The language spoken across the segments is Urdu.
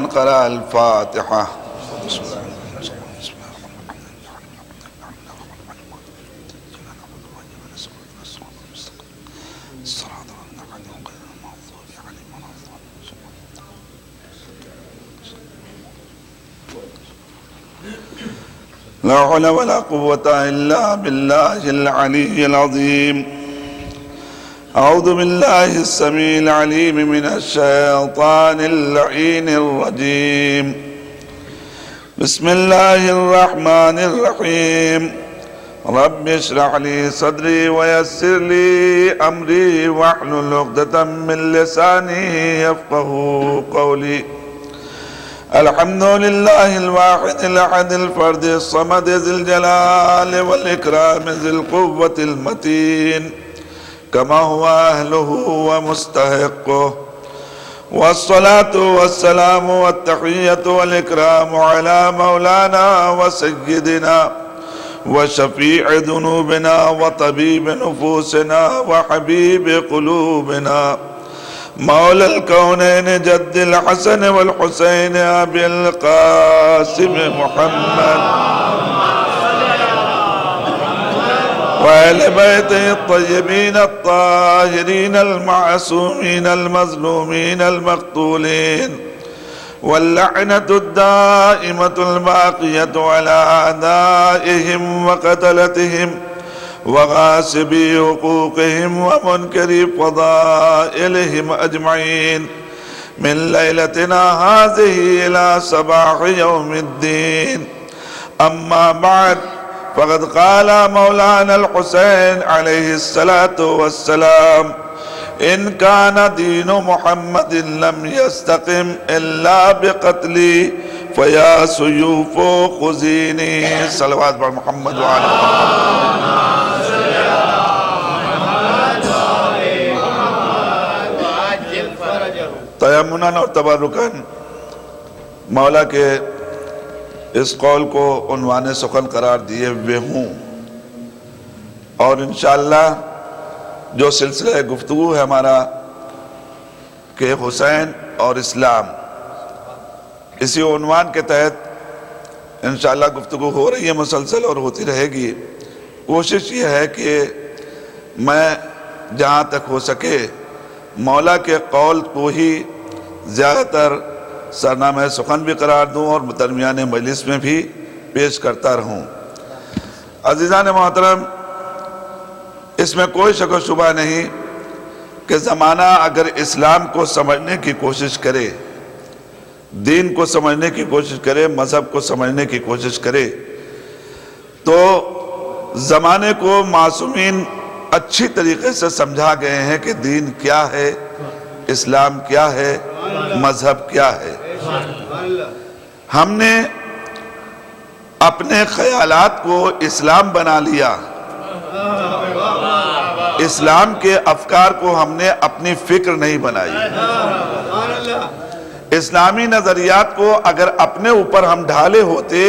من قرأ الفاتحة. لا حول ولا قوة إلا بالله العلي العظيم. أعوذ بالله السميع العليم من الشيطان اللعين الرجيم. بسم الله الرحمن الرحيم. رب اشرح لي صدري ويسر لي أمري واحلل عقدة من لساني يفقهوا قولي. الحمد لله الواحد الأحد الفرد الصمد ذي الجلال والإكرام ذي القوة المتين كما هو أهله ومستحقه. والصلاة والسلام والتحية والإكرام على مولانا وسيدنا وشفيع ذنوبنا وطبيب نفوسنا وحبيب قلوبنا مولى الكونين جد الحسن والحسين أبي القاسم محمد وآل بيته الطيبين الطاهرين المعصومين المظلومين المقتولين واللعنة الدائمة الباقية على أعدائهم وقتلتهم وغاسبي حقوقهم ومنكري فضائلهم أجمعين من ليلتنا هذه إلى صباح يوم الدين. أما بعد، فقد قال مولانا الحسين عليه الصلاة والسلام: إن كان دين محمد لم يستقم إلا بقتلي فيا سيوف خذيني. صلوات بر محمد وعلى محمد. تیمناً اور تبرکاً مولا کے اس قول کو عنوان سخن قرار دیے ہوئے ہوں، اور انشاءاللہ جو سلسلہ گفتگو ہے ہمارا کہ حسین اور اسلام، اسی عنوان کے تحت انشاءاللہ گفتگو ہو رہی ہے مسلسل اور ہوتی رہے گی. کوشش یہ ہے کہ میں جہاں تک ہو سکے مولا کے قول کو ہی زیادہ تر سرنامہ سخن بھی قرار دوں اور درمیان مجلس میں بھی پیش کرتا رہوں. عزیزان محترم، اس میں کوئی شک و شبہ نہیں کہ زمانہ اگر اسلام کو سمجھنے کی کوشش کرے، دین کو سمجھنے کی کوشش کرے، مذہب کو سمجھنے کی کوشش کرے، تو زمانے کو معصومین اچھی طریقے سے سمجھا گئے ہیں کہ دین کیا ہے، اسلام کیا ہے، مذہب کیا ہے. ہم نے اپنے خیالات کو اسلام بنا لیا، اسلام کے افکار کو ہم نے اپنی فکر نہیں بنائی. اسلامی نظریات کو اگر اپنے اوپر ہم ڈھالے ہوتے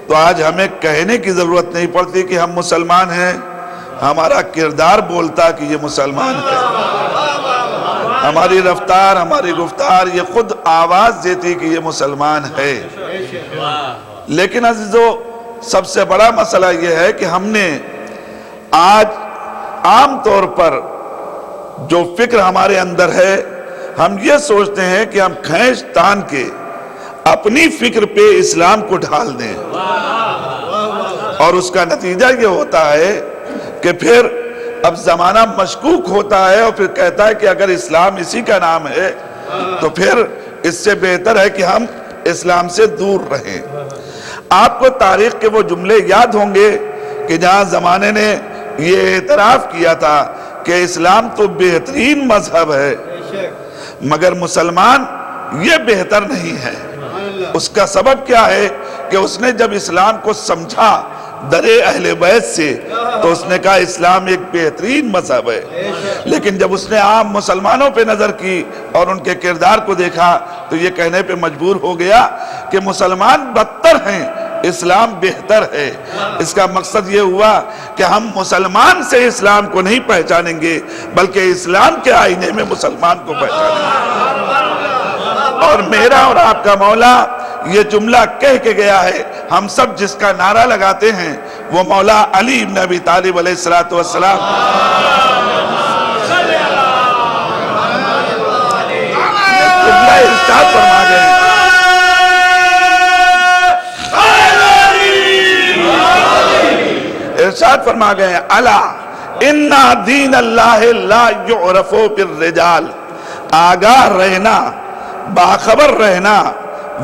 تو آج ہمیں کہنے کی ضرورت نہیں پڑتی کہ ہم مسلمان ہیں. ہمارا کردار بولتا کہ یہ مسلمان ہے، ہماری رفتار، ہماری گفتار یہ خود آواز دیتی کہ یہ مسلمان ہے. لیکن عزیزو، سب سے بڑا مسئلہ یہ ہے کہ ہم نے آج عام طور پر جو فکر ہمارے اندر ہے، ہم یہ سوچتے ہیں کہ ہم کھینچ تان کے اپنی فکر پہ اسلام کو ڈھال دیں، اور اس کا نتیجہ یہ ہوتا ہے کہ پھر اب زمانہ مشکوک ہوتا ہے اور پھر کہتا ہے کہ اگر اسلام اسی کا نام ہے تو پھر اس سے بہتر ہے کہ ہم اسلام سے دور رہیں. آپ کو تاریخ کے وہ جملے یاد ہوں گے کہ جہاں زمانے نے یہ اعتراف کیا تھا کہ اسلام تو بہترین مذہب ہے مگر مسلمان یہ بہتر نہیں ہے. اس کا سبب کیا ہے کہ اس نے جب اسلام کو سمجھا در اہل بیت سے تو اس نے کہا اسلام ایک بہترین مذہب ہے. لیکن جب اس نے عام مسلمانوں پہ نظر کی اور ان کے کردار کو دیکھا تو یہ کہنے پہ مجبور ہو گیا کہ مسلمان بدتر ہیں، اسلام بہتر ہے. اس کا مقصد یہ ہوا کہ ہم مسلمان سے اسلام کو نہیں پہچانیں گے بلکہ اسلام کے آئینے میں مسلمان کو پہچانیں گے. اور میرا اور آپ کا مولا یہ جملہ کہہ کے گیا ہے. ہم سب جس کا نعرہ لگاتے ہیں وہ مولا علی بن ابی طالب علیہ السلام. یہ جملہ ارشاد فرما گئے ہیں. ارشاد فرما گئے ہیں الا ان دین اللہ لا یعرف بالرجال. آگاہ رہنا، باخبر رہنا،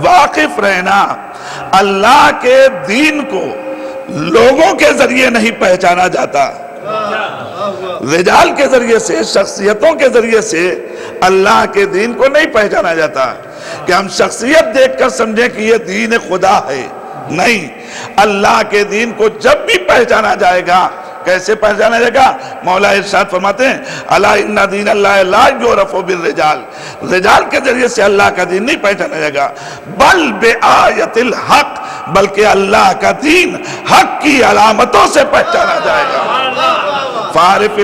واقف رہنا، اللہ کے دین کو لوگوں کے ذریعے نہیں پہچانا جاتا. رجال کے ذریعے سے، شخصیتوں کے ذریعے سے اللہ کے دین کو نہیں پہچانا جاتا کہ ہم شخصیت دیکھ کر سمجھیں کہ یہ دین خدا ہے. نہیں، اللہ کے دین کو جب بھی پہچانا جائے گا، کیسے پہچانا جائے گا؟ مولا ارشاد فرماتے ہیں الا ان دین اللہ لا یعرف بالرجال. رجال کے ذریعے سے اللہ کا دین نہیں پہچانا جائے گا، بل بآیت الحق، بلکہ اللہ کا دین حق کی علامتوں سے پہچانا جائے گا. فارف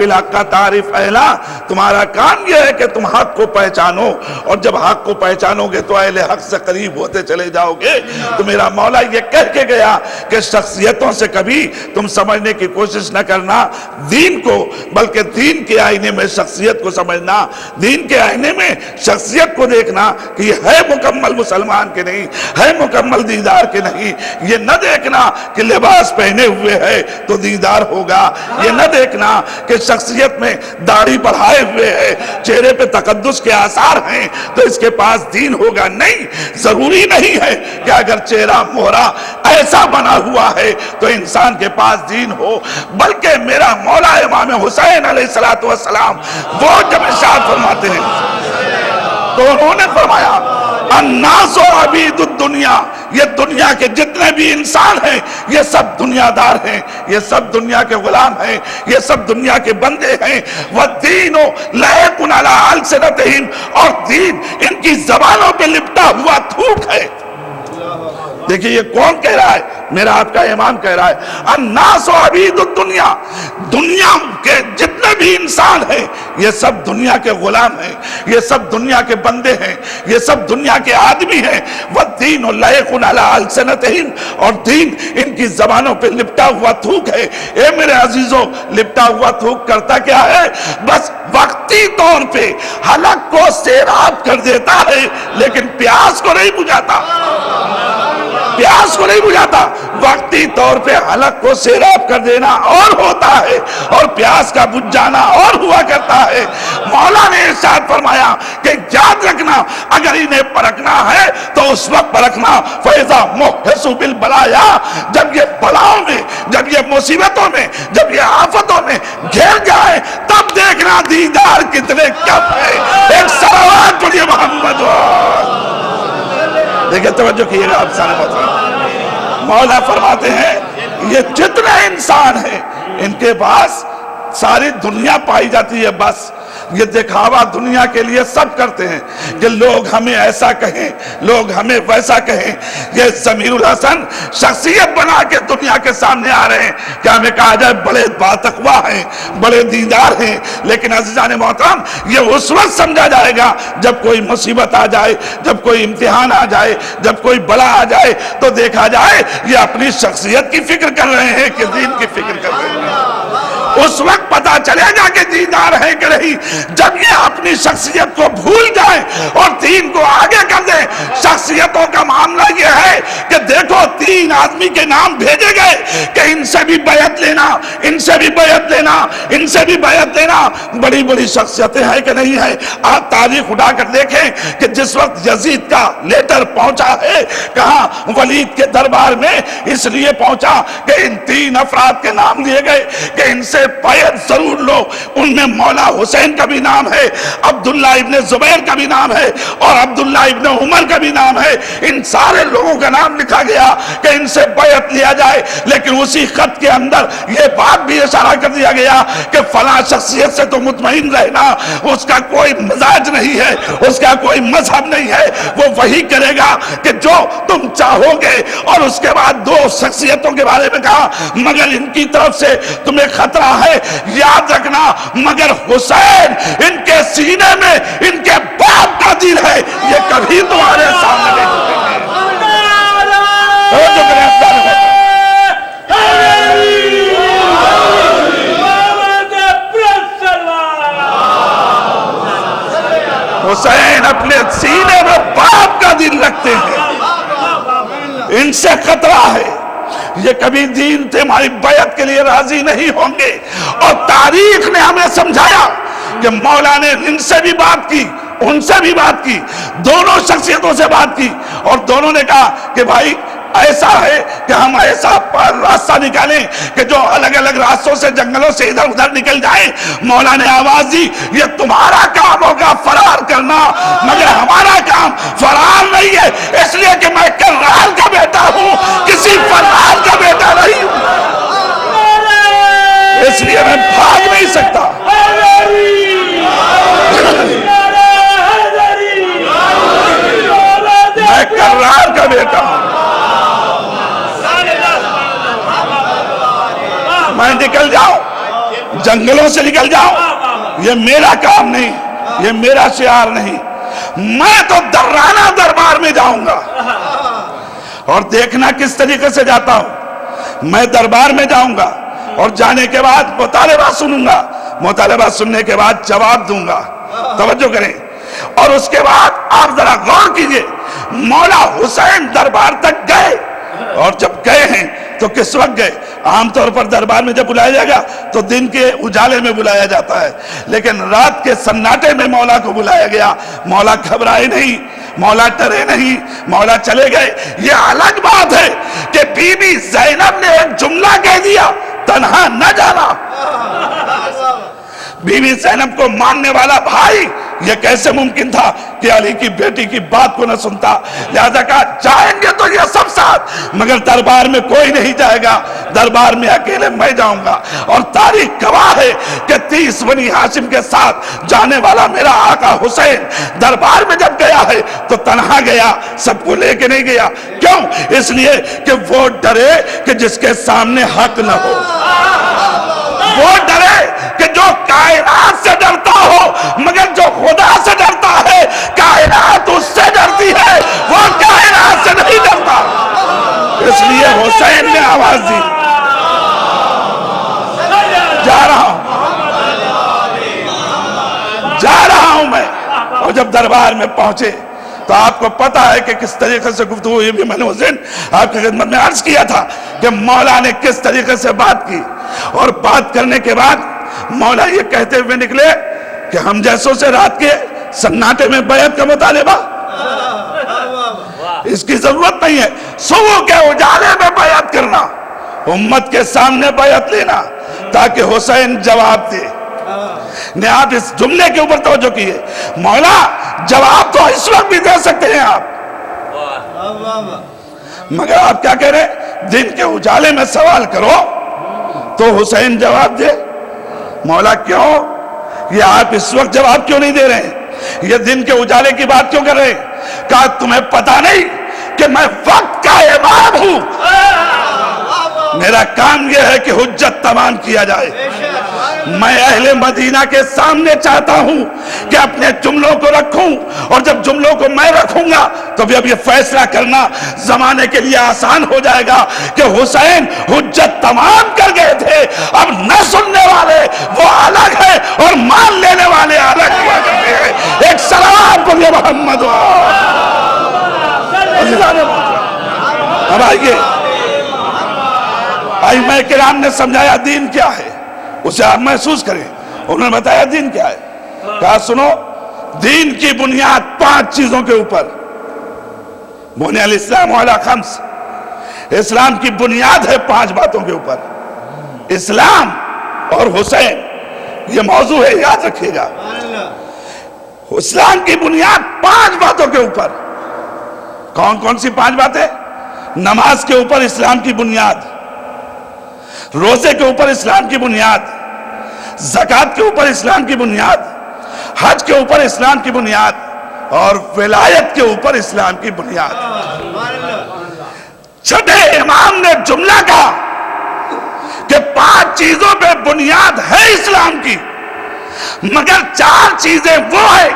الحق کا تعریف اہلا. تمہارا کام یہ ہے کہ تم حق کو پہچانو، اور جب حق کو پہچانو گے تو اہل حق سے قریب ہوتے چلے جاؤ گے. تو میرا مولا یہ کہہ کے گیا کہ شخصیتوں سے کبھی تم سمجھنے کی کوشش نہ کرنا دین کو، بلکہ دین کے آئینے میں شخصیت کو سمجھنا، دین کے آئینے میں شخصیت کو دیکھنا کہ یہ ہے مکمل مسلمان کے نہیں، ہے مکمل دیندار کے نہیں. یہ نہ دیکھنا کہ لباس پہنے ہوئے ہے تو دیندار ہوگا، یہ نہ دیکھنا کہ شخصیت میں داڑھی بڑھائے ہوئے ہے، چہرے پہ تقدس کے آثار ہیں تو اس کے پاس دین ہوگا. نہیں، ضروری نہیں ہے کہ اگر چہرہ مہرہ ایسا بنا ہوا ہے تو انسان کے پاس دین ہو. بلکہ میرا مولا امام حسین علیہ السلام وہ جب ارشاد فرماتے ہیں تو انہوں نے فرمایا الناس عبید الدنیا، یہ دنیا کے جتنے بھی انسان ہیں یہ سب دنیا دار ہیں، یہ سب دنیا کے غلام ہیں، یہ سب دنیا کے بندے ہیں. والدین لائق علی السنتہم، اور دین ان کی زبانوں پہ لپٹا ہوا تھوک ہے. دیکھیے یہ کون کہہ رہا ہے؟ میرا آپ کا امام کہہ رہا ہے الناس عبید الدنیا، دنیا کے جتنے بھی انسان ہیں یہ سب دنیا کے غلام ہیں، یہ سب دنیا کے بندے ہیں، یہ سب دنیا کے آدمی ہیں. والدین لائق علی السنتہم، اور دین ان کی زبانوں پہ لپٹا ہوا تھوک ہے. اے میرے عزیزوں، لپٹا ہوا تھوک کرتا کیا ہے؟ بس وقتی طور پہ حلق کو سیراب کر دیتا ہے لیکن پیاس کو نہیں بجھاتا. پیاس کو نہیں بجھاتا. وقتی طور پہ حلق کو سیراب کر دینا اور ہوتا ہے اور پیاس کا بجھ جانا اور ہوا کرتا ہے. مولا نے ارشاد فرمایا کہ یاد رکھنا اگر انہیں پرکھنا ہے تو اس وقت پرکھنا فیضا محس بالبلایا، جب یہ بلاؤں میں، جب یہ مصیبتوں میں، جب یہ آفتوں میں گھیر جائے تب دیکھنا دیدار کتنے کم ہے. ایک صلوات پڑھیے محمد. دیکھیں توجہ کیے گا آپ سارے محترم. مولا فرماتے ہیں یہ جتنے انسان ہیں ان کے پاس ساری دنیا پائی جاتی ہے. بس یہ دکھاوا دنیا کے لیے سب کرتے ہیں کہ لوگ ہمیں ایسا کہیں، لوگ ہمیں ویسا کہیں. یہ ضمیر الحسن شخصیت بنا کے دنیا کے سامنے آ رہے ہیں کہ ہمیں کہا جائے بڑے باتقوا ہیں، بڑے دیندار ہیں. لیکن عزیزان محترم یہ اس وقت سمجھا جائے گا جب کوئی مصیبت آ جائے، جب کوئی امتحان آ جائے، جب کوئی بلا آ جائے تو دیکھا جائے یہ اپنی شخصیت کی فکر کر رہے ہیں کہ دین کی فکر کر رہے ہیں. اس وقت پتا چلے گا کہ دیندار ہے کہ نہیں جب یہ اپنی شخصیت کو بھول جائے اور دین کو آگے کر دیں. شخصیتوں کا معاملہ یہ ہے کہ دیکھو 3 آدمی کے نام بھیجے گئے کہ ان سے بھی بیعت لینا، ان سے بھی بیعت لینا، ان سے بھی بیعت لینا. بڑی بڑی شخصیتیں ہیں کہ نہیں ہے؟ آپ تاریخ اٹھا کر دیکھیں کہ جس وقت یزید کا لیٹر پہنچا ہے کہاں ولید کے دربار میں، اس لیے پہنچا کہ ان 3 افراد کے نام لیے گئے کہ ان سے بیعت ضرور لو. ان میں مولا حسین کا بھی نام ہے، عبداللہ ابن زبیر کا بھی نام ہے اور عبداللہ ابن عمر کا بھی نام ہے. ان سارے لوگوں کا نام لکھا گیا کہ ان سے بیعت لیا جائے. لیکن اسی خط کے اندر یہ بات بھی اشارہ کر دیا گیا کہ فلاں شخصیت سے تو مطمئن رہنا، اس کا کوئی مزاج نہیں ہے، اس کا کوئی مذہب نہیں ہے، وہ وہی کرے گا کہ جو تم چاہو گے. اور اس کے بعد 2 شخصیتوں کے بارے میں کہا مگر ان کی طرف سے تمہیں خطرہ ہے، یاد رکھنا مگر حسین ان کے سینے میں ان کے باپ کا دل ہے، یہ کبھی تمہارے سامنے نہیں جھکیں گے۔ حسین اپنے سینے میں باپ کا دل رکھتے ہیں، ان سے خطرہ ہے، یہ کبھی دین سے ہماری بیعت کے لیے راضی نہیں ہوں گے۔ اور تاریخ نے ہمیں سمجھایا کہ مولا نے ان سے بھی بات کی، ان سے بھی بات کی، دونوں شخصیتوں سے بات کی، اور دونوں نے کہا کہ بھائی ایسا ہے کہ ہم ایسا راستہ نکالیں کہ جو الگ الگ راستوں سے جنگلوں سے ادھر ادھر نکل جائیں۔ مولا نے آواز دی یہ تمہارا کام ہوگا فرار کرنا، مگر ہمارا کام فرار نہیں ہے، اس لیے کہ میں کرار کا بیٹا ہوں، کسی فرار کا بیٹا نہیں ہوں، اس لیے میں بھاگ نہیں سکتا۔ میں کرار کا بیٹا ہوں، میں نکل جاؤں، جنگلوں سے نکل جاؤں، یہ میرا کام نہیں، یہ میرا شعار نہیں، میں تو درانہ دربار میں جاؤں گا۔ اور دیکھنا کس طریقے سے جاتا ہوں، میں دربار میں جاؤں گا اور جانے کے بعد مطالبہ سنوں گا، مطالبہ سننے کے بعد جواب دوں گا۔ توجہ کریں، اور اس کے بعد آپ ذرا غور کیجئے، مولا حسین دربار تک گئے، اور جب گئے ہیں تو کس وقت گئے؟ عام طور پر دربار میں جب بلایا جائے گا تو دن کے اجالے میں بلایا جاتا ہے، لیکن رات کے سناٹے میں مولا کو بلایا گیا۔ مولا گھبرائے نہیں، مولا ڈرے نہیں، مولا چلے گئے۔ یہ الگ بات ہے کہ بی بی زینب نے ایک جملہ کہہ دیا، تنہا نہ جانا۔ بی بی زینب کو ماننے والا بھائی یہ کیسے ممکن تھا کہ علی کی بیٹی کی بات کو نہ سنتا؟ لہذا کہا جائیں گے تو یہ سب ساتھ، مگر دربار میں کوئی نہیں جائے گا، دربار میں اکیلے میں جاؤں گا۔ اور تاریخ گواہ ہے کہ 30 بنی ہاشم کے ساتھ جانے والا میرا آقا حسین دربار میں جب گیا ہے تو تنہا گیا، سب کو لے کے نہیں گیا۔ کیوں؟ اس لیے کہ وہ ڈرے کہ جس کے سامنے حق نہ ہو، وہ ڈرے کہ جو کائنات سے ڈرتا ہو، مگر جو خدا سے ڈرتا ہے کائنات اس سے ڈرتی ہے، وہ کائنات سے نہیں ڈرتا۔ اس لیے حسین نے آواز دی جا رہا ہوں میں۔ اور جب دربار میں پہنچے تو آپ کو پتا ہے کہ کس طریقے سے گفتگو ہوئی، بھی میں نے اس دن آپ کی خدمت میں عرض کیا تھا کہ مولا نے کس طریقے سے بات کی، اور بات کرنے کے بعد مولا یہ کہتے ہوئے نکلے کہ ہم جیسوں سے رات کے سناٹے میں بیعت کا مطالبہ، اس کی ضرورت نہیں ہے، صبح کے اجالے میں بیعت کرنا، امت کے سامنے بیعت لینا تاکہ حسین جواب دے۔ نے آپ اس جملے کے اوپر توجہ کیے، مولا جواب تو اس وقت بھی دے سکتے ہیں آپ، مگر آپ کیا کہہ رہے؟ دن کے اجالے میں سوال کرو تو حسین جواب دے۔ مولا کیوں؟ یہ آپ اس وقت جواب کیوں نہیں دے رہے ہیں؟ یہ دن کے اجالے کی بات کیوں کر رہے ہیں؟ کہا تمہیں پتا نہیں کہ میں وقت کا امام ہوں، میرا کام یہ ہے کہ حجت تمام کیا جائے۔ میں اہل مدینہ کے سامنے چاہتا ہوں کہ اپنے جملوں کو رکھوں، اور جب جملوں کو میں رکھوں گا تو اب یہ فیصلہ کرنا زمانے کے لیے آسان ہو جائے گا کہ حسین حجت تمام کر گئے تھے، اب نہ سننے والے وہ الگ ہے اور مان لینے والے الگ ہوا کرتے ہیں۔ ایک سلام پڑھیے محمد اب آئیے، ائمہ کرام نے سمجھایا دین کیا ہے، اسے آپ محسوس کریں۔ انہوں نے بتایا دین کیا ہے، کہا سنو دین کی بنیاد 5 چیزوں کے اوپر، بنی الاسلام علی 5، اسلام کی بنیاد ہے 5 باتوں کے اوپر، اسلام اور حسین، یہ موضوع ہے یاد رکھیے گا۔ اسلام کی بنیاد 5 باتوں کے اوپر، کون کون سی 5 باتیں؟ نماز کے اوپر اسلام کی بنیاد، روزے کے اوپر اسلام کی بنیاد، زکوٰۃ کے اوپر اسلام کی بنیاد، حج کے اوپر اسلام کی بنیاد، اور ولایت کے اوپر اسلام کی بنیاد۔ چھٹے امام نے جملہ کہا کہ 5 چیزوں پہ بنیاد ہے اسلام کی، مگر 4 چیزیں وہ ہیں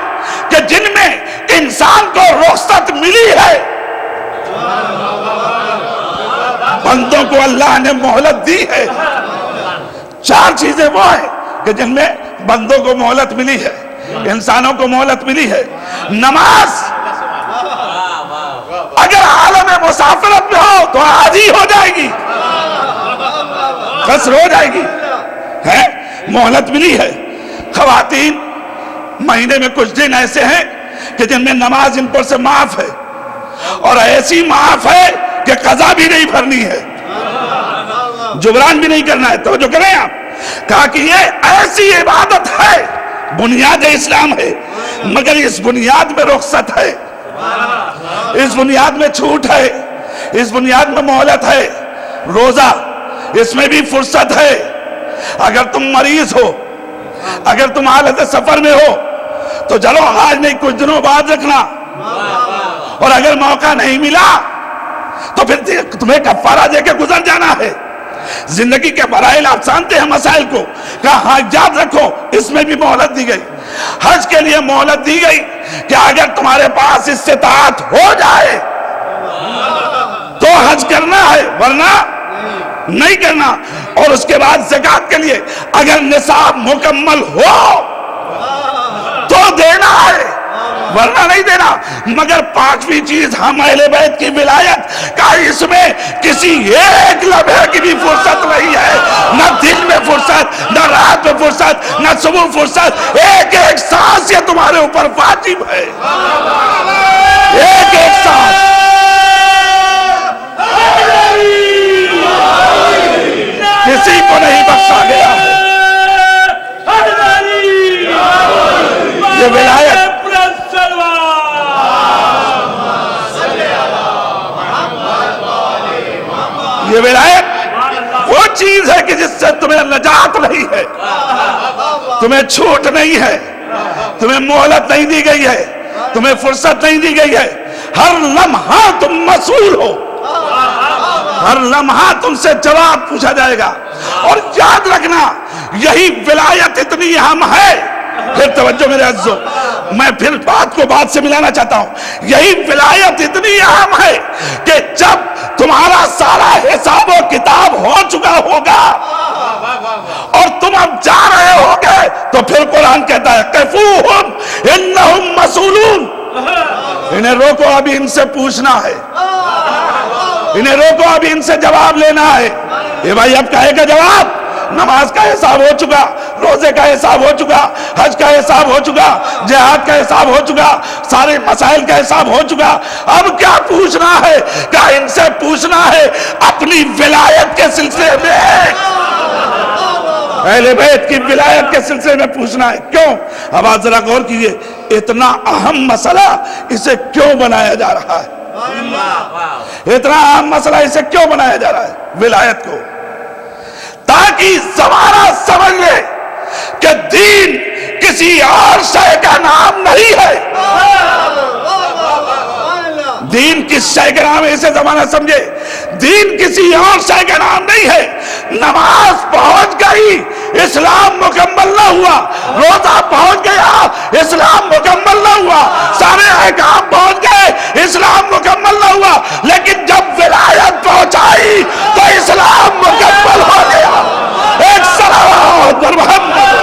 کہ جن میں انسان کو رخصت ملی ہے۔ بندوں کو اللہ نے مہلت دی ہے۔ 4 چیزیں وہ ہیں کہ جن میں بندوں کو مہلت ملی ہے، انسانوں کو مہلت ملی ہے۔ نماز اگر عالم مسافرت میں ہو تو آج ہی ہو جائے گی، قصر ہو جائے گی، ہے مہلت ملی ہے۔ خواتین مہینے میں کچھ دن ایسے ہیں کہ جن میں نماز ان پر سے معاف ہے، اور ایسی معاف ہے کہ قضا بھی نہیں بھرنی ہے، جبران بھی نہیں کرنا ہے۔ توجہ کریں آپ، کہا کہ یہ ایسی عبادت ہے، بنیاد اسلام ہے، مگر اس بنیاد میں رخصت ہے، اس بنیاد میں چھوٹ ہے، اس بنیاد میں مہلت ہے۔ روزہ، اس میں بھی فرصت ہے۔ اگر تم مریض ہو، اگر تم حالت سفر میں ہو تو چلو آج نہیں کچھ دنوں بعد رکھنا، اور اگر موقع نہیں ملا تو پھر تمہیں کفارہ دے کے گزر جانا ہے۔ زندگی کے مرائل آپ جانتے ہیں مسائل کو، کہا ہاں یاد رکھو، اس میں بھی مہلت دی گئی۔ حج کے لیے مہلت دی گئی کہ اگر تمہارے پاس استطاعت ہو جائے تو حج کرنا ہے، ورنہ نہیں کرنا۔ اور اس کے بعد زکوٰۃ کے لیے اگر نصاب مکمل ہو تو دینا ہے، ورنہ نہیں دینا۔ مگر 5ویں چیز ہم اہل بیت کی ولایت کا، اس میں کسی ایک لمحے کی بھی فرصت نہیں ہے، نہ دن میں فرصت، نہ رات میں فرصت، نہ صبح فرصت۔ ایک ایک سانس یہ تمہارے اوپر واجب ہے، ایک ایک سانس۔ کسی کو نہیں بخشا گیا ہے یہ ولایت۔ یہ ولایت وہ چیز ہے کہ جس سے تمہیں نجات نہیں ہے، تمہیں چھوٹ نہیں ہے، تمہیں مہلت نہیں دی گئی ہے، تمہیں فرصت نہیں دی گئی ہے۔ ہر لمحہ تم مسئول ہو، ہر لمحہ تم سے جواب پوچھا جائے گا۔ اور یاد رکھنا، یہی ولایت اتنی اہم ہے، پھر توجہ میرے عزیزو، میں پھر بات کو بات سے ملانا چاہتا ہوں۔ یہی ولایت اتنی اہم ہے کہ جب تمہارا سارا حساب و کتاب ہو چکا ہوگا اور تم اب جا رہے ہوگے تو پھر قرآن کہتا ہے قفوہم انہم مسئولون، انہیں روکو، ابھی ان سے پوچھنا ہے، انہیں روکو، ابھی ان سے جواب لینا ہے۔ اے بھائی اب کہے گا جواب، نماز کا حساب ہو چکا، روزے کا حساب ہو چکا، حج کا حساب ہو چکا، جہاد کا حساب ہو چکا، سارے مسائل کا حساب ہو چکا، اب کیا پوچھنا ہے؟ کیا ان سے پوچھنا ہے اپنی ولایت کے سلسلے میں، اہل بیت کی ولایت کے سلسلے میں پوچھنا ہے۔ کیوں؟ اب آج ذرا غور کیجئے، اتنا اہم مسئلہ اسے کیوں بنایا جا رہا ہے؟ اتنا اہم مسئلہ اسے کیوں بنایا جا رہا ہے ولایت کو؟ تاکہ زمانہ سمجھ لے کہ دین کسی اور شے کا نام نہیں ہے۔ دین کس شے کا نام ہے اسے زمانہ سمجھے، دین کسی اور شے کا نام نہیں ہے۔ نماز پہنچ گئی، اسلام مکمل نہ ہوا، روزہ پہنچ گیا، اسلام مکمل نہ ہوا، سارے احکام پہنچ گئے، اسلام مکمل نہ ہوا، لیکن جب ولایت پہنچائی تو اسلام مکمل ہو گیا۔ ایک صلوات پر محمد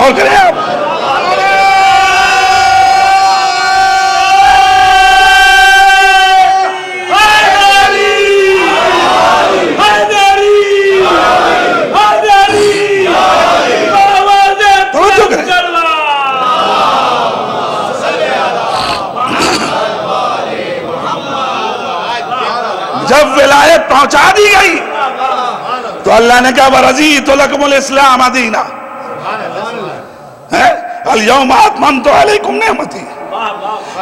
اور کریں آپ۔ جب ولایت پہنچا دی گئی تو اللہ نے کہا وَرَضِيتُ لَكُمُ الْإِسْلَامَ دِينًا، الْيَوْمَ أَتْمَمْتُ عَلَيْكُمْ نِعْمَتِي۔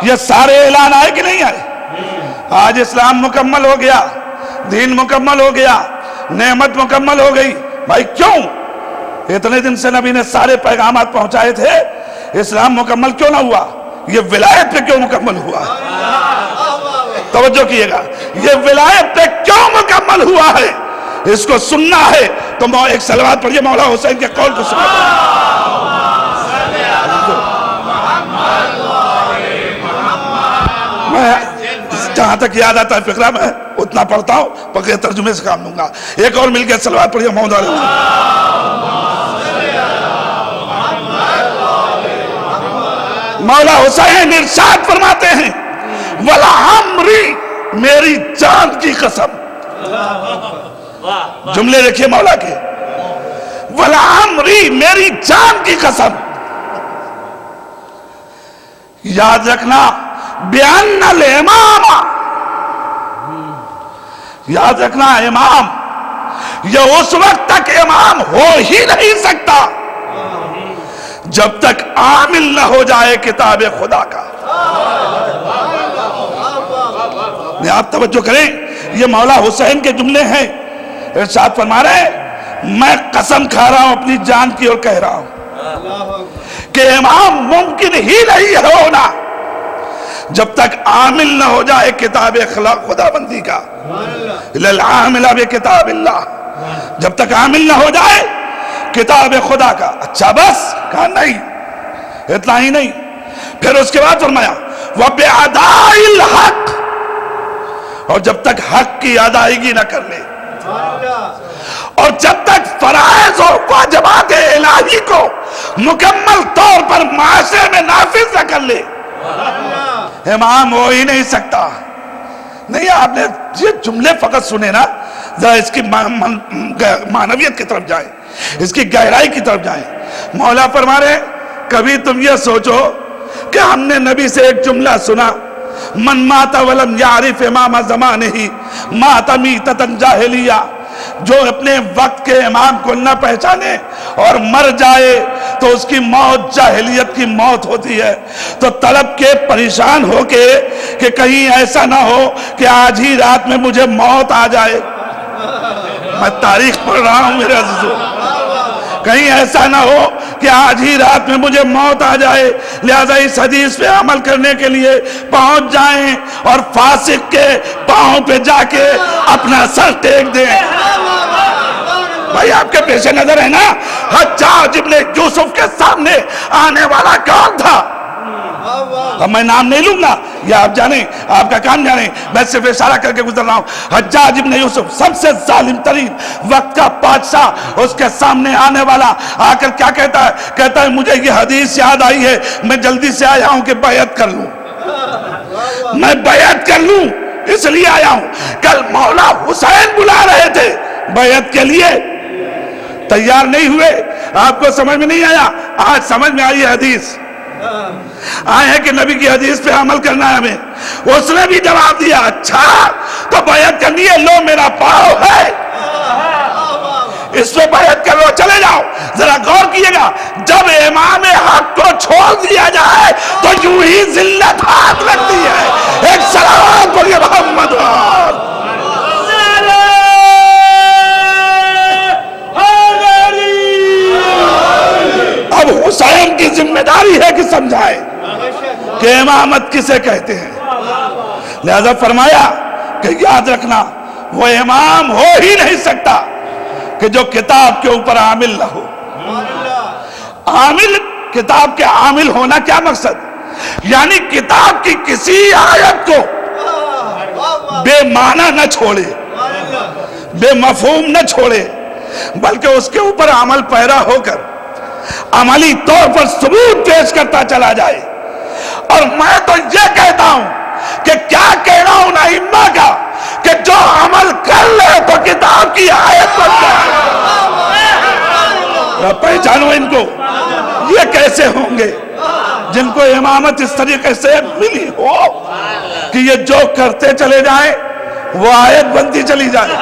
یہ سارے اعلان آئے کہ نہیں آئے؟ آج اسلام مکمل ہو گیا، دین مکمل ہو گیا، نعمت مکمل ہو گئی۔ بھائی کیوں؟ اتنے دن سے نبی نے سارے پیغامات پہنچائے تھے، اسلام مکمل کیوں نہ ہوا؟ یہ ولایت پہ کیوں مکمل ہوا؟ توجہ کیے گا، یہ ولایت پہ کیوں مکمل ہوا ہے؟ اس کو سننا ہے تو ایک صلوات پڑھیے مولا حسین کے قول کو سننا میں جہاں تک یاد آتا ہے فقرہ میں اتنا پڑھتا ہوں، بقیہ ترجمے سے کام لوں گا. ایک اور مل کے صلوات پڑھیے مولا مولا حسین ارشاد فرماتے ہیں وَلَعَمْرِي میری جان کی قسم. جملے دیکھیے مولا کے، وَلَعَمْرِي میری جان کی قسم. یاد رکھنا بِأَنَّ الْإِمَامَ، یاد رکھنا امام یہ اس وقت تک امام ہو ہی نہیں سکتا جب تک عامل نہ ہو جائے کتاب خدا کا. آپ توجہ کریں، یہ مولا حسین کے جملے ہیں. ارشاد فرما رہے ہیں میں قسم کھا رہا ہوں اپنی جان کی اور کہہ رہا ہوں کہ امام ممکن ہی نہیں ہونا جب تک عامل نہ ہو جائے کتاب خدا بندی کا. للعامل بکتاب اللہ، جب تک عامل نہ ہو جائے کتاب خدا کا. اچھا بس کہا نہیں، اتنا ہی نہیں. پھر اس کے بعد فرمایا وَبِعَدَاءِ الْحَقِّ، اور جب تک حق کی ادائیگی نہ کر لے، اور جب تک فرائض اور واجبات الہی کو مکمل طور پر معاشرے میں نافذ نہ کر لے، امام ہو ہی نہیں سکتا. نہیں آپ نے یہ جملے فقط سنے نا، ذرا اس کی معنویت کی طرف جائیں، اس کی گہرائی کی طرف جائیں. مولا فرما رہے کبھی تم یہ سوچو کہ ہم نے نبی سے ایک جملہ سنا من مات ولم یعرف امام زمانہ مات میتۃ جاہلیہ، جو اپنے وقت کے امام کو نہ پہچانے اور مر جائے تو اس کی موت جاہلیت کی موت ہوتی ہے. تو طلب کے پریشان ہو کے کہ کہیں ایسا نہ ہو کہ آج ہی رات میں مجھے موت آ جائے. میں تاریخ پڑھ رہا ہوں میرے عزیزو، کہیں ایسا نہ ہو کہ آج ہی رات میں مجھے موت آ جائے. لہذا اس حدیث پہ عمل کرنے کے لیے پہنچ جائیں اور فاسق کے پاؤں پہ جا کے اپنا سر ٹیک دیں. بھائی آپ کے پیش نظر ہے نا حجاج ابن یوسف کے سامنے آنے والا کون تھا؟ اب میں نام نہیں لوں گا، یہ آپ جانیں، آپ کا کام جانیں، میں صرف اشارہ کر کے گزر رہا ہوں. حجاج ابن یوسف سب سے ظالم ترین وقت کا بادشاہ، اس کے سامنے آنے والا آ کر کیا کہتا ہے؟ کہتا ہے مجھے یہ حدیث یاد آئی ہے، میں جلدی سے آیا ہوں کہ بیعت کر لوں، میں بیعت کر لوں اس لیے آیا ہوں. کل مولا حسین بلا رہے تھے بیعت کے لیے، تیار نہیں ہوئے. آپ کو سمجھ میں نہیں آیا؟ آج سمجھ میں آئی ہے حدیث، آئے ہیں کہ نبی کی حدیث پہ عمل کرنا ہے ہمیں. اس نے بھی جواب دیا اچھا تو بیعت کرنی ہے، لو میرا پاؤں ہے اس پہ بیعت کر لو، چلے جاؤ. ذرا غور کیے گا جب امام حق کو چھوڑ دیا جائے تو یوں ہی ذلت ہاتھ لگتی ہے. ایک صلوات پڑھیے محمد. اب حسین کی ذمہ داری ہے کہ سمجھائے کہ امامت کسے کہتے ہیں. لہذا فرمایا کہ یاد رکھنا وہ امام ہو ہی نہیں سکتا کہ جو کتاب کے اوپر عامل نہ ہو. عامل، کتاب کے عامل ہونا کیا مقصد؟ یعنی کتاب کی کسی آیت کو بے معنی نہ چھوڑے، بے مفہوم نہ چھوڑے، بلکہ اس کے اوپر عمل پیرا ہو کر عملی طور پر ثبوت پیش کرتا چلا جائے. اور میں تو یہ کہتا ہوں کہ کیا کہنا ہوں ائمہ کا کہ جو عمل کر لے تو کتاب کی آیت بن جائے. پہچانو ان کو، یہ کیسے ہوں گے جن کو امامت اس طریقے سے ملی ہو کہ یہ جو کرتے چلے جائیں وہ آیت بنتی چلی جائے،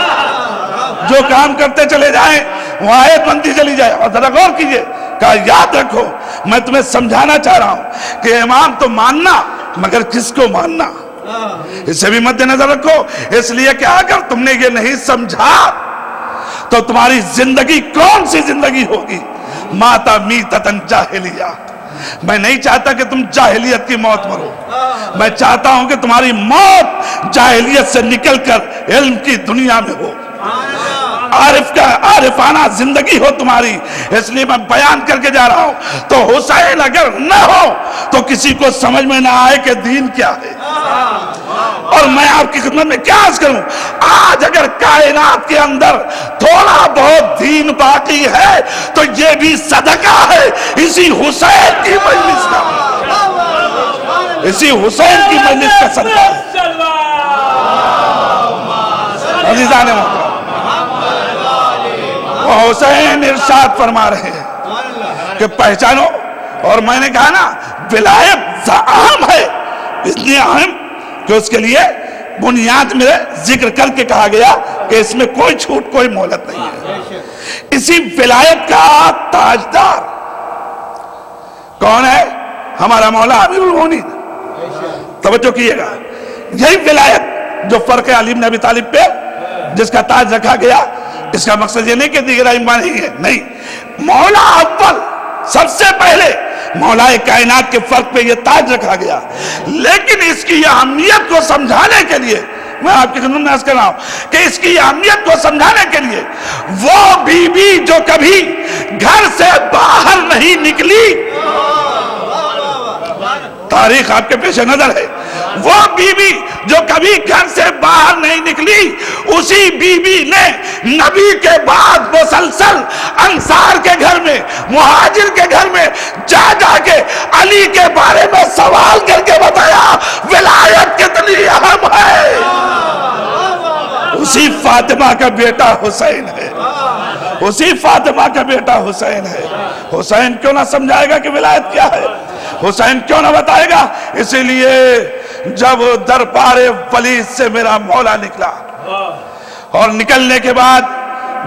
جو کام کرتے چلے جائیں وہ آیت بنتی چلی جائے. اور ذرا غور کیجئے، کہا یاد رکھو میں تمہیں سمجھانا چاہ رہا ہوں کہ امام تو ماننا، مگر کس کو ماننا اسے بھی مد نظر رکھو. اس لیے کہ اگر تم نے یہ نہیں سمجھا تو تمہاری زندگی کون سی زندگی ہوگی؟ ماتا میتۃ جاہلیہ. میں نہیں چاہتا کہ تم جاہلیت کی موت مرو، میں چاہتا ہوں کہ تمہاری موت جاہلیت سے نکل کر علم کی دنیا میں ہو. عارفانہ زندگی ہو تمہاری، اس لیے میں بیان کر کے جا رہا ہوں۔ تو حسین اگر نہ ہو تو کسی کو سمجھ میں نہ آئے کہ دین کیا ہے۔ اور میں آپ کی خدمت میں کیا عرض کروں، آج اگر کائنات کے اندر تھوڑا بہت دین باقی ہے تو یہ بھی صدقہ ہے اسی حسین کی مجلس کا، اسی حسین کی مجلس کا صدقہ ہے۔ عزیزان محترم، وہ حسین ارشاد فرما رہے ہیں کہ پہچانو، اور میں نے کہا نا ولایت اہم ہے، اتنی اہم کہ اس کے لیے بنیاد میں ذکر کر کے کہا گیا کہ اس میں کوئی چھوٹ کوئی مہلت نہیں ہے۔ اسی ولایت کا تاجدار کون ہے؟ ہمارا مولا امیر المومنین۔ توجہ کیے گا، یہی ولایت جو فرق علی بن ابی طالب پہ جس کا تاج رکھا گیا، اس کا مقصد یہ نہیں کہ دیگر ائمہ نہیں ہے، نہیں، مولا اول سب سے پہلے مولا کائنات کے فرق پہ یہ تاج رکھا گیا، لیکن اس کی اہمیت کو سمجھانے کے لیے میں آپ کی خدمت میں عرض کر رہا ہوں کہ اس کی اہمیت کو سمجھانے کے لیے وہ بی بی جو کبھی گھر سے باہر نہیں نکلی، تاریخ آپ کے پیش نظر ہے، وہ بی بی جو کبھی گھر سے باہر نہیں نکلی، اسی بی بی نے نبی کے بعد مسلسل انصار کے گھر میں، مہاجر کے گھر میں جا جا کے علی کے بارے میں سوال کر کے بتایا ولایت کتنی اہم ہے۔ اسی فاطمہ کا بیٹا حسین ہے، اسی فاطمہ کا بیٹا حسین ہے۔ حسین کیوں نہ سمجھائے گا کہ ولایت کیا ہے؟ حسین کیوں نہ بتائے گا؟ اسی لیے جب دربار ولی سے میرا مولا نکلا، اور نکلنے کے بعد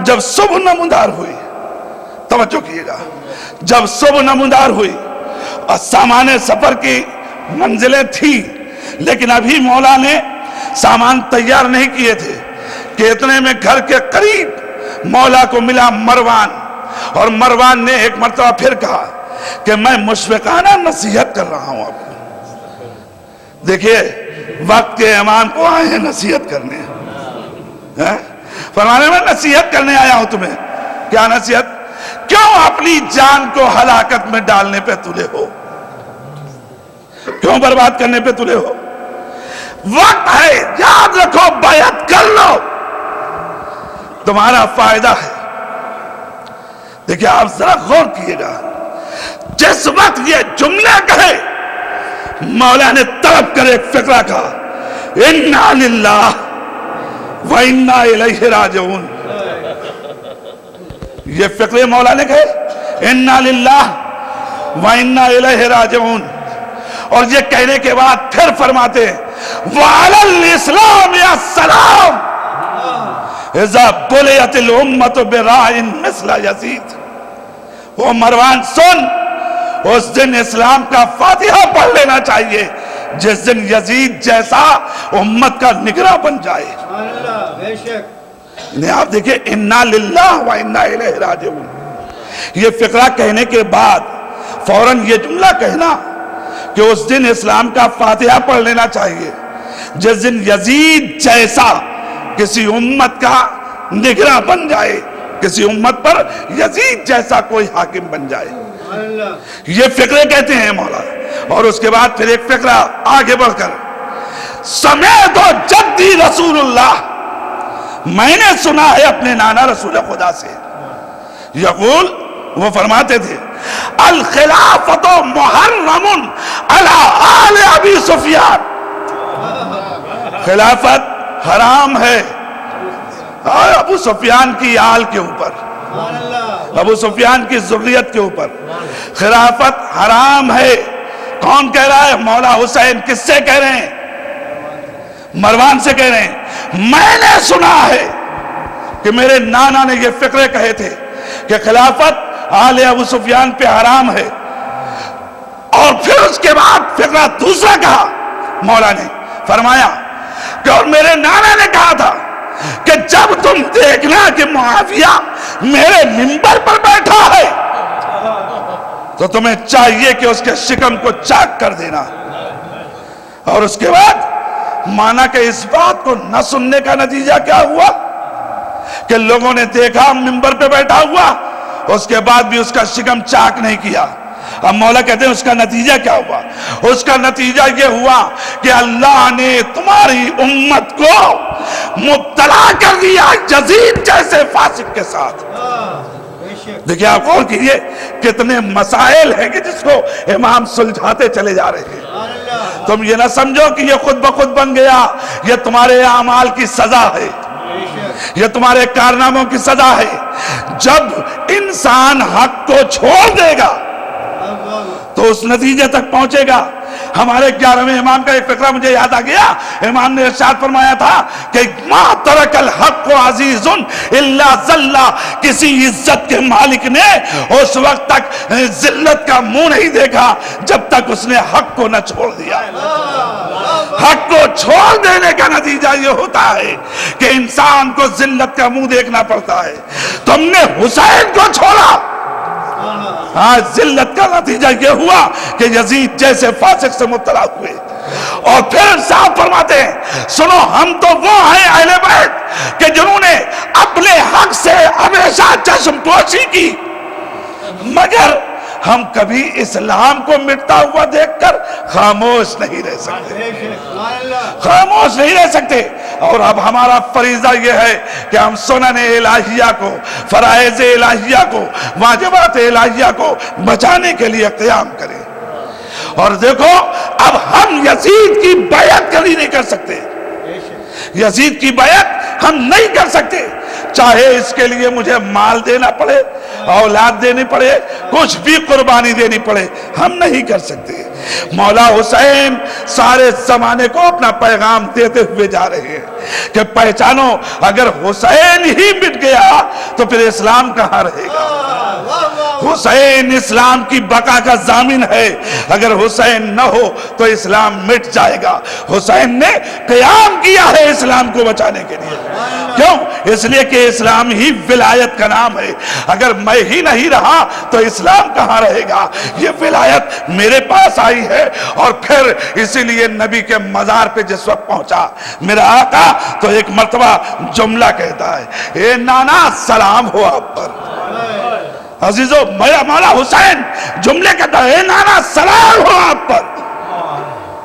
جب صبح نمودار ہوئی، توجہ کیے گا، جب صبح نمودار ہوئی اور سامان سفر کی منزلیں تھی، لیکن ابھی مولا نے سامان تیار نہیں کیے تھے کہ اتنے میں گھر کے قریب مولا کو ملا مروان، اور مروان نے ایک مرتبہ پھر کہا کہ میں مشفقانہ نصیحت کر رہا ہوں۔ اب دیکھیے وقت کے امام کو آئے ہیں نصیحت کرنے، فرمانے میں نصیحت کرنے آیا ہوں تمہیں۔ کیا نصیحت؟ کیوں اپنی جان کو ہلاکت میں ڈالنے پہ تلے ہو؟ کیوں برباد کرنے پہ تلے ہو؟ وقت ہے، یاد رکھو، بیعت کر لو، تمہارا فائدہ ہے۔ دیکھیں آپ ذرا غور کیے گا، جس وقت یہ جملہ کہے مولا نے طلب کر ایک فقرہ کہا، اِنَّا لِلَّهِ وَإِنَّا إِلَيْهِ رَاجِعُونَ۔ یہ فقرے مولا نے کہے اِنَّا لِلَّهِ وَإِنَّا إِلَيْهِ رَاجِعُونَ، اور یہ کہنے کے بعد پھر فرماتے ہیں وَعَلَى الْإِسْلَامِ السَّلَامُ اِذَا بُلِيَتِ الْأُمَّةُ بِرَاعٍ مِثْلَ يَزِيدَ۔ وہ مروان سن، اس دن اسلام کا فاتحہ پڑھ لینا چاہیے جس دن یزید جیسا امت کا نگراں بن جائے۔ بے شک آپ دیکھیں اِنَّا لِلَّهِ وَإِنَّا إِلَيْهِ رَاجِعُونَ، یہ فقرہ کہنے کے بعد فوراً یہ جملہ کہنا کہ اس دن اسلام کا فاتحہ پڑھ لینا چاہیے جس دن یزید جیسا کسی امت کا نگراں بن جائے، کسی امت پر یزید جیسا کوئی حاکم بن جائے، یہ فقرے کہتے ہیں مولا۔ اور اس کے بعد پھر ایک فقرہ آگے بڑھ کر سمیت جدی رسول اللہ، میں نے سنا ہے اپنے نانا رسول خدا سے، یقول وہ فرماتے تھے الخلافت محرم علی آل ابی سفیان، خلافت حرام ہے ابو سفیان کی آل کے اوپر، ابو سفیان کی ذریت کے اوپر خلافت حرام ہے۔ کون کہہ رہا ہے؟ مولا حسین۔ کس سے کہہ رہے ہیں؟ مروان سے کہہ رہے ہیں میں نے سنا ہے کہ میرے نانا نے یہ فقرے کہے تھے کہ خلافت آل ابو سفیان پہ حرام ہے، اور پھر اس کے بعد فقرہ دوسرا کہا مولا نے، فرمایا کہ اور میرے نانا نے کہا تھا کہ جب تم دیکھنا کہ معاویہ میرے منبر پر بیٹھا ہے تو تمہیں چاہیے کہ اس کے شکم کو چاک کر دینا۔ اور اس کے بعد مانا کہ اس بات کو نہ سننے کا نتیجہ کیا ہوا کہ کہ لوگوں نے دیکھا منبر پہ بیٹھا ہوا، اس کے بعد بھی اس کا شکم چاک نہیں کیا۔ اب مولا کہتے ہیں اس کا نتیجہ کیا ہوا؟ اس کا نتیجہ یہ ہوا کہ اللہ نے تمہاری امت کو مبتلا کر دیا یزید جیسے فاسق کے ساتھ۔ دیکھیں آپ غور کیجئے کتنے مسائل ہیں کہ جس کو امام سلجھاتے چلے جا رہے ہیں۔ تم یہ نہ سمجھو کہ یہ خود بخود بن گیا، یہ تمہارے اعمال کی سزا ہے، یہ تمہارے کارناموں کی سزا ہے۔ جب انسان حق کو چھوڑ دے گا تو اس نتیجے تک پہنچے گا۔ ہمارے 11ویں امام کا ایک فقرہ مجھے یاد آ گیا۔ امام نے ارشاد فرمایا تھا کہ ما ترک الحق عزیز الا ذل، کسی عزت کے مالک نے اس وقت تک ذلت کا منہ نہیں دیکھا جب تک اس نے حق کو نہ چھوڑ دیا۔ حق کو چھوڑ دینے کا نتیجہ یہ ہوتا ہے کہ انسان کو ذلت کا منہ دیکھنا پڑتا ہے۔ تم نے حسین کو چھوڑا، ذلت کا نتیجہ یہ ہوا کہ یزید جیسے فاسق سے مبتلا ہوئے۔ اور پھر صاحب فرماتے ہیں سنو، ہم تو وہ ہیں اہل بیت کہ جنہوں نے اپنے حق سے ہمیشہ چشم پوشی کی، مگر ہم کبھی اسلام کو مٹتا ہوا دیکھ کر خاموش نہیں رہ سکتے، خاموش نہیں رہ سکتے۔ اور اب ہمارا فریضہ یہ ہے کہ ہم سنن الہیہ کو، فرائض الہیہ کو، واجبات الہیہ کو بچانے کے لیے قیام کریں۔ اور دیکھو اب ہم یزید کی بیعت کبھی نہیں کر سکتے، یزید کی بیعت ہم نہیں کر سکتے، چاہے اس کے لیے مجھے مال دینا پڑے، اولاد دینی پڑے، کچھ بھی قربانی دینی پڑے، ہم نہیں کر سکتے۔ مولا حسین سارے زمانے کو اپنا پیغام دیتے ہوئے جا رہے ہیں کہ پہچانو، اگر حسین ہی مٹ گیا تو پھر اسلام کہاں رہے گا؟ حسین اسلام کی بقا کا ضامن ہے، اگر حسین نہ ہو تو اسلام مٹ جائے گا۔ حسین نے قیام کیا ہے اسلام کو بچانے کے لیے، کیوں؟ اس لیے کہ اسلام ہی ولایت کا نام ہے۔ اگر میں ہی نہیں رہا تو اسلام کہاں رہے گا؟ یہ ولایت میرے پاس آئی ہے۔ اور پھر اسی لیے نبی کے مزار پہ جس وقت پہنچا میرا آقا تو ایک مرتبہ جملہ کہتا ہے، اے نانا سلام ہو آپ پر۔ عزیزو، میرا مولا حسین جملے کہتا ہے، اے نانا سلام ہو آپ پر،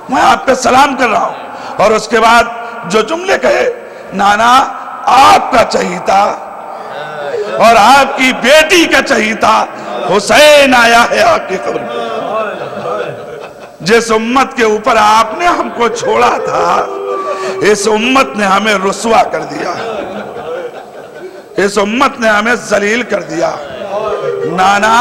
میں آپ پہ سلام کر رہا ہوں۔ اور اس کے بعد جو جملے کہے، نانا آپ کا چہیتا اور آپ کی بیٹی کا چہیتا حسین آیا ہے آپ کی قبر میں۔ جس امت کے اوپر آپ نے ہم کو چھوڑا تھا، اس امت نے ہمیں رسوا کر دیا، اس امت نے ہمیں ذلیل کر دیا۔ نانا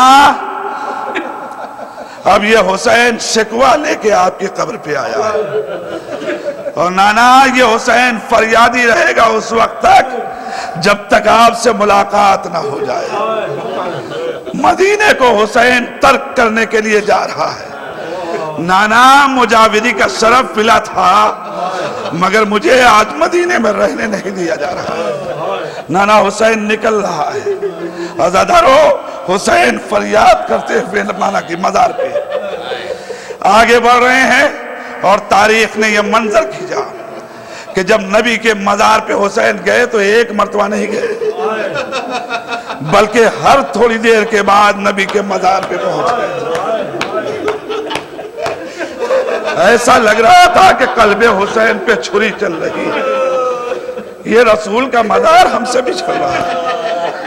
اب یہ حسین شکوہ لے کے آپ کی قبر پہ آیا ہے، اور نانا یہ حسین فریادی رہے گا اس وقت تک جب تک آپ سے ملاقات نہ ہو جائے۔ مدینے کو حسین ترک کرنے کے لیے جا رہا ہے۔ نانا مجاوری کا شرف ملا تھا، مگر مجھے آج مدینے میں رہنے نہیں دیا جا رہا۔ نانا حسین نکل رہا ہے، عزادارو حسین فریاد کرتے ہوئے نانا کی مزار پہ آگے بڑھ رہے ہیں۔ اور تاریخ نے یہ منظر کھینچا کہ جب نبی کے مزار پہ حسین گئے تو ایک مرتبہ نہیں گئے، بلکہ ہر تھوڑی دیر کے بعد نبی کے مزار پہ پہنچ گئے۔ ایسا لگ رہا تھا کہ قلب حسین پہ چھری چل رہی ہے۔ یہ رسول کا مزار ہم سے بچھڑ رہا ہے،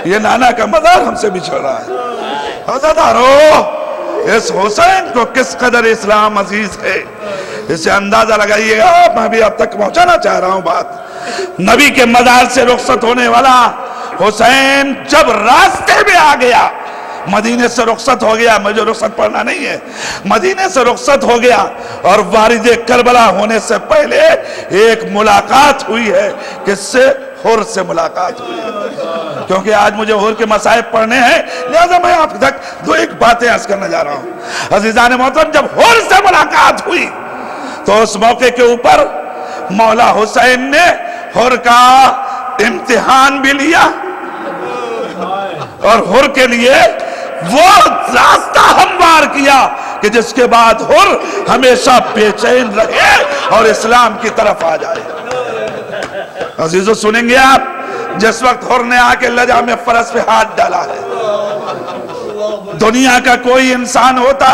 یہ نانا کا مزار ہم سے بچھڑ رہا ہے۔ عزادارو، اس حسین کو کس قدر اسلام عزیز ہے، اسے اندازہ لگائیے گا۔ میں بھی اب تک پہنچانا چاہ رہا ہوں بات۔ نبی کے مزار سے رخصت ہونے والا حسین جب راستے میں آ گیا، مدینے سے رخصت ہو گیا، مجھے رخصت پڑھنا نہیں ہے، مدینے سے رخصت ہو گیا، اور وارد کربلا ہونے سے پہلے ایک ملاقات ہوئی ہے، کس سے؟ حر سے ملاقات ہوئی ہے۔ کیونکہ آج مجھے حر کے مسائب پڑھنے ہیں، لہذا میں آپ تک دو ایک باتیں عرض کرنا جا رہا ہوں۔ عزیزان محترم، جب حر سے ملاقات ہوئی تو اس موقع کے اوپر مولا حسین نے حر کا امتحان بھی لیا، اور حر کے لیے وہ راستہ ہموار کیا کہ جس کے بعد حر ہمیشہ بے چین رہے اور اسلام کی طرف آ جائے۔ عزیزو سنیں گے آپ، جس وقت حر نے آ کے لجام فرس پہ ہاتھ ڈالا ہے، دنیا کا کوئی انسان ہوتا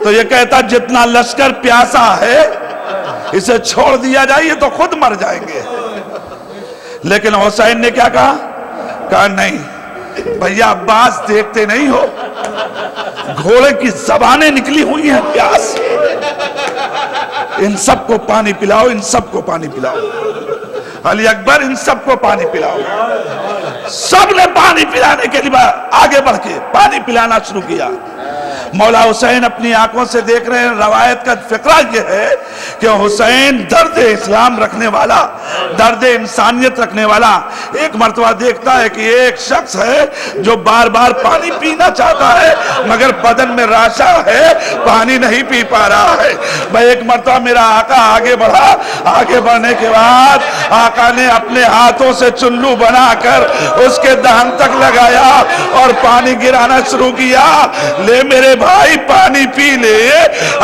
تو یہ کہتا جتنا لشکر پیاسا ہے اسے چھوڑ دیا جائے، یہ تو خود مر جائیں گے. لیکن حسین نے کیا کہا نہیں بھیا عباس دیکھتے نہیں ہو گھوڑے کی زبانیں نکلی ہوئی ہیں پیاس، ان سب کو پانی پلاؤ، ان سب کو پانی پلاؤ. علی اکبر ان سب کو پانی پلاؤ. سب نے پانی پلانے کے لیے آگے بڑھ کے پانی پلانا شروع کیا. مولا حسین اپنی آنکھوں سے دیکھ رہے ہیں. روایت کا فقرہ یہ ہے کہ حسین درد اسلام رکھنے والا، درد انسانیت رکھنے والا، ایک مرتبہ دیکھتا ہے کہ ایک شخص ہے جو بار بار پانی پینا چاہتا ہے مگر بدن میں راشا ہے، پانی نہیں پی پا رہا ہے. بھائی ایک مرتبہ میرا آقا آگے بڑھا، آگے بڑھنے کے بعد آقا نے اپنے ہاتھوں سے چلو بنا کر اس کے دہن تک لگایا اور پانی گرانا شروع کیا. لے میرے بھائی پانی پی لے.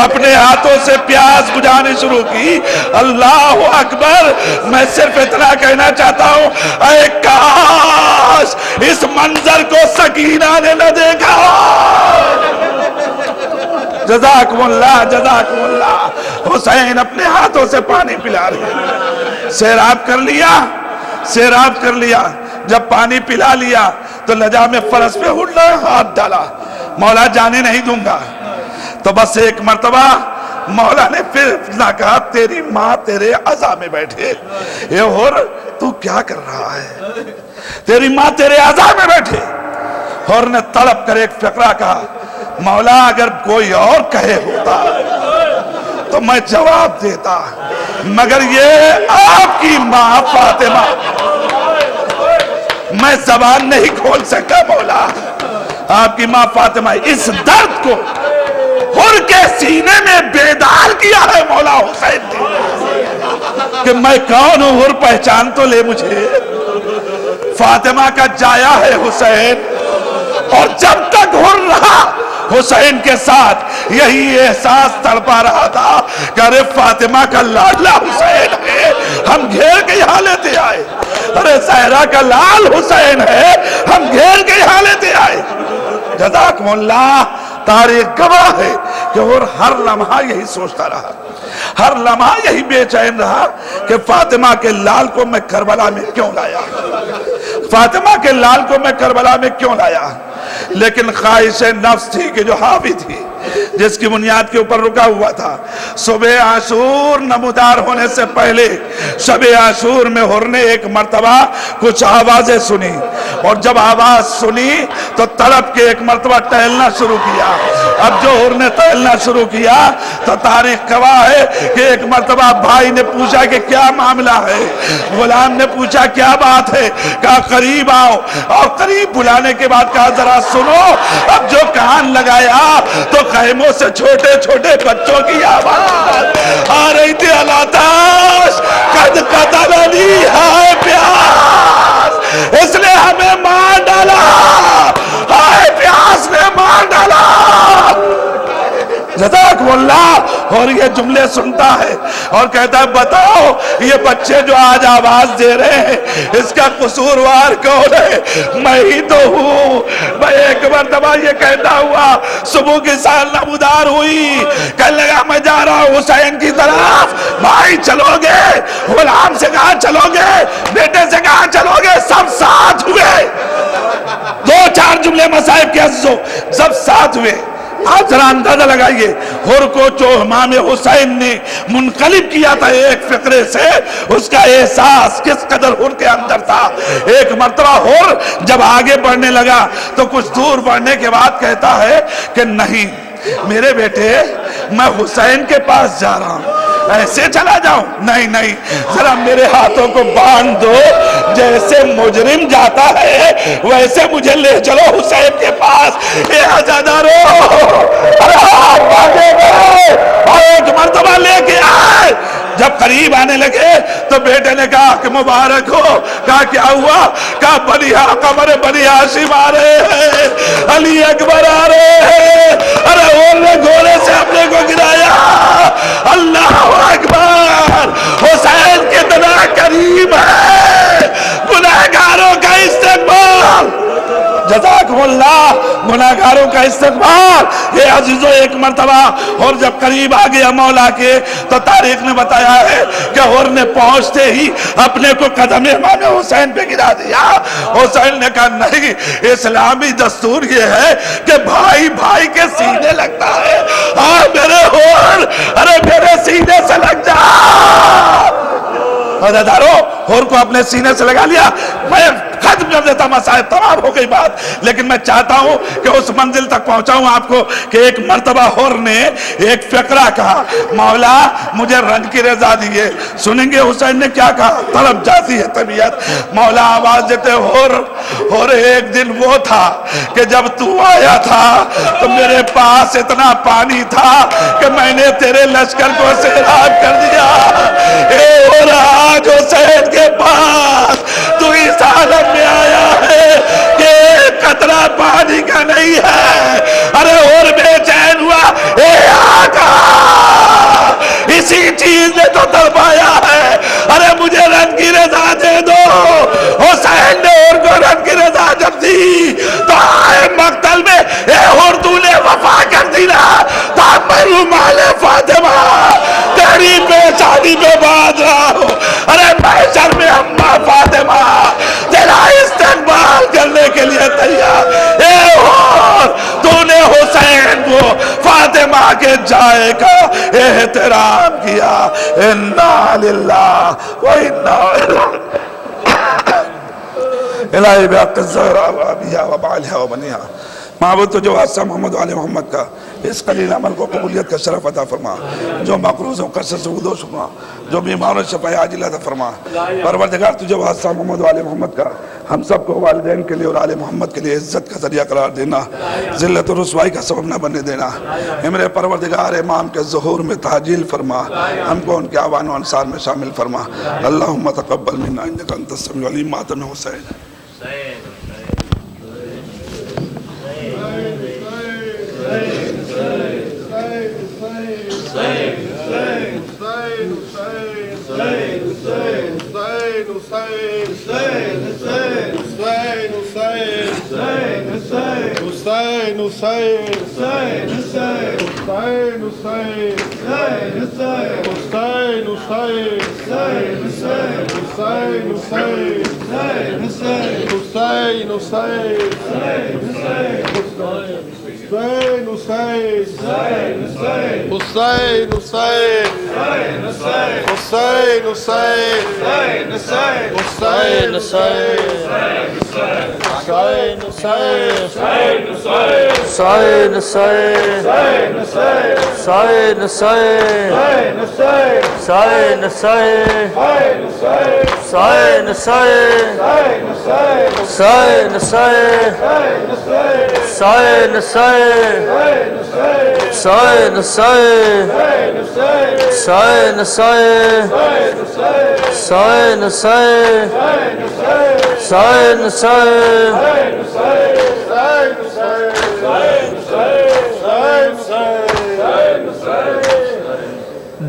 اپنے ہاتھوں سے پیاس بجھانی شروع کی. اللہ اکبر. میں صرف اتنا کہنا چاہتا ہوں اے کاش اس منظر کو سکینہ نے نہ دیکھا. جزاکم اللہ جزاکم اللہ. حسین اپنے ہاتھوں سے پانی پلا رہے، سیراب کر لیا، سیراب کر لیا. جب پانی پلا لیا تو لجام فرس پہ اٹھا ہاتھ ڈالا، مولا جانے نہیں دوں گا. تو بس ایک مرتبہ مولا نے پھر نہ کہا تیری ماں تیرے عزا میں بیٹھے. اے حر تو کیا کر رہا ہے؟ تیری ماں تیرے عزا میں بیٹھے. حر نے تڑپ کر ایک فقرہ کہا مولا اگر کوئی اور کہے ہوتا تو میں جواب دیتا، مگر یہ آپ کی ماں فاطمہ، میں زبان نہیں کھول سکا. مولا آپ کی ماں فاطمہ اس درد کو حر کے سینے میں بیدار کیا ہے مولا حسین نے کہ میں کون ہوں. حر پہچان تو لے مجھے. فاطمہ کا جایا ہے حسین، اور جب تک حر رہا حسین کے ساتھ یہی احساس تڑپا رہا تھا کہ ارے فاطمہ کا لاڈلا حسین ہے، ہم گھیر کے یہاں لیتے آئے. ارے زہرا کا لال حسین ہے، ہم گھیر کے یہاں لیتے آئے. جزاکم اللہ. تاریخ گواہ ہے کہ اور ہر لمحہ یہی سوچتا رہا، ہر لمحہ یہی بے چین رہا کہ فاطمہ کے لال کو میں کربلا میں کیوں لایا، فاطمہ کے لال کو میں کربلا میں کیوں لایا. لیکن خواہش نفس تھی کہ جو حاوی تھی، جس کی بنیاد کے اوپر رکا ہوا تھا. صبح عاشور نمودار ہونے سے پہلے شب عاشور میں حر نے ایک مرتبہ کچھ آوازیں سنی، اور جب آواز سنی تو تڑپ کے ایک مرتبہ ٹہلنا شروع کیا. اب جو حر نے ٹہلنا شروع کیا تو تاریخ گواہ ہے کہ ایک مرتبہ بھائی نے پوچھا کہ کیا معاملہ ہے. غلام نے پوچھا کیا بات ہے، کہا قریب آؤ، اور قریب بلانے کے بعد کہا ذرا سنو. اب جو کان لگایا تو خیموں سے چھوٹے چھوٹے بچوں کی آواز آ رہی تھی. اللہ تاش قد قتلنی ہائے پیاس، اس نے ہمیں مار ڈالا، ہائے پیاس نے مار ڈالا. جزاکم اللہ. اور یہ جملے سنتا ہے اور کہتا ہے بتاؤ یہ بچے جو آج آواز دے رہے ہیں اس کا قصوروار کون ہے؟ میں ہی تو ہوں. میں ایک مرتبہ یہ کہتا ہوا صبح کی سال نمودار ہوئی، کہنے لگا میں جا رہا ہوں حسین کی طرف. بھائی چلو گے؟ غلام سے کہا چلو گے، بیٹے سے کہا چلو گے، سب ساتھ ہوئے. دو چار جملے مصائب کے عزیزوں سب ساتھ ہوئے. آپ ذرا اندازہ لگائیے حر کو جو امام حسین نے منقلب کیا تھا ایک فقرے سے، اس کا احساس کس قدر حر کے اندر تھا. ایک مرتبہ حر جب آگے بڑھنے لگا تو کچھ دور بڑھنے کے بعد کہتا ہے کہ نہیں میرے بیٹے میں حسین کے پاس جا رہا ہوں، ایسے چلا جاؤں؟ نہیں نہیں، ذرا میرے ہاتھوں کو باندھ دو، جیسے مجرم جاتا ہے ویسے مجھے لے چلو حسین کے پاس. اے عزادارو ہاتھ باندھے گئے اور ایک مرتبہ لے کے آئے. جب قریب آنے لگے تو بیٹے نے کہا کہ مبارک ہو. کہا کیا ہوا؟ کہا قمر بنی ہاشم آ رہے ہیں، علی اکبر آ رہے ہیں. ارے اور نے گھوڑے سے اپنے کو گرایا. اللہ اکبر. حسین کتنا قریب ہے، گناہ کا استقبال یہ عزیزو ایک مرتبہ اور جب قریب آ گیا مولا کے تو تاریخ نے بتایا ہے کہ اور نے پہنچتے ہی اپنے کو قدم امام حسین پہ گرا دیا. حسین نے کہا نہیں، اسلامی دستور یہ ہے کہ بھائی بھائی کے سینے لگتا ہے. میرے اور ارے میرے سینے سے لگ جا. عہدیدارو ہور کو اپنے سینے سے لگا لیا. میں ختم کر دیتا مسائل، تمام ہو گئی بات، لیکن میں چاہتا ہوں کہ اس منزل تک پہنچاؤں آپ کو کہ ایک مرتبہ ہور نے ایک فقرہ کہا، مولا مجھے رنگ کی رضا دیئے. سنیں گے حسین نے کیا کہا؟ طلب جاتی ہے طبیعت. مولا آواز دیتے ہور ایک دن وہ تھا کہ جب تو آیا تھا تو میرے پاس اتنا پانی تھا کہ میں نے تیرے لشکر کو سیراب کر دیا. اور آج حسین کے پاس تو اس عالم میں آیا ہے کہ قطرہ پانی کا نہیں ہے. ارے اور بے چین ہوا، اے آقا اسی چیز نے تو تڑپایا ہے. ارے مجھے رن کی رضا دے دو. حسین نے اور کو رن کی رضا جب دی تو آئے مقتل میں اے اور تو نے وفا کر دی نا تو میں رومال فاطمہ تیری پیشانی پہ باندھ رہا ہوں. ارے محشر میں اماں فاطمہ تیرا استقبال کرنے کے لیے تیار. اے اور تو نے حسین کو فاطمہ کے جائے کا احترام کیا. انا للہ و انا الہی بحق الزہرا و ابیہا و بعلہا و بنیہا. معبود تو جو حادثہ محمد و آل محمد کا اس قلیل عمل کو قبولیت کا شرف عطا فرما، جو مقروض و قصص و دوش فرما، جو بیماروں شفاء عاجلہ عطا فرما. پروردگار تجھے حادثہ محمد و آل محمد کا ہم سب کو والدین کے لیے اور آل محمد کے لیے عزت کا ذریعہ قرار دینا، ذلت و رسوائی کا سبب نہ بننے دینا. ہمارے پروردگار امام کے ظہور میں تعجیل فرما، ہم کو ان کے اعوان و انصار میں شامل فرما. اللہم تقبل منا انک انت السمیع العلیم. ماتم حسین.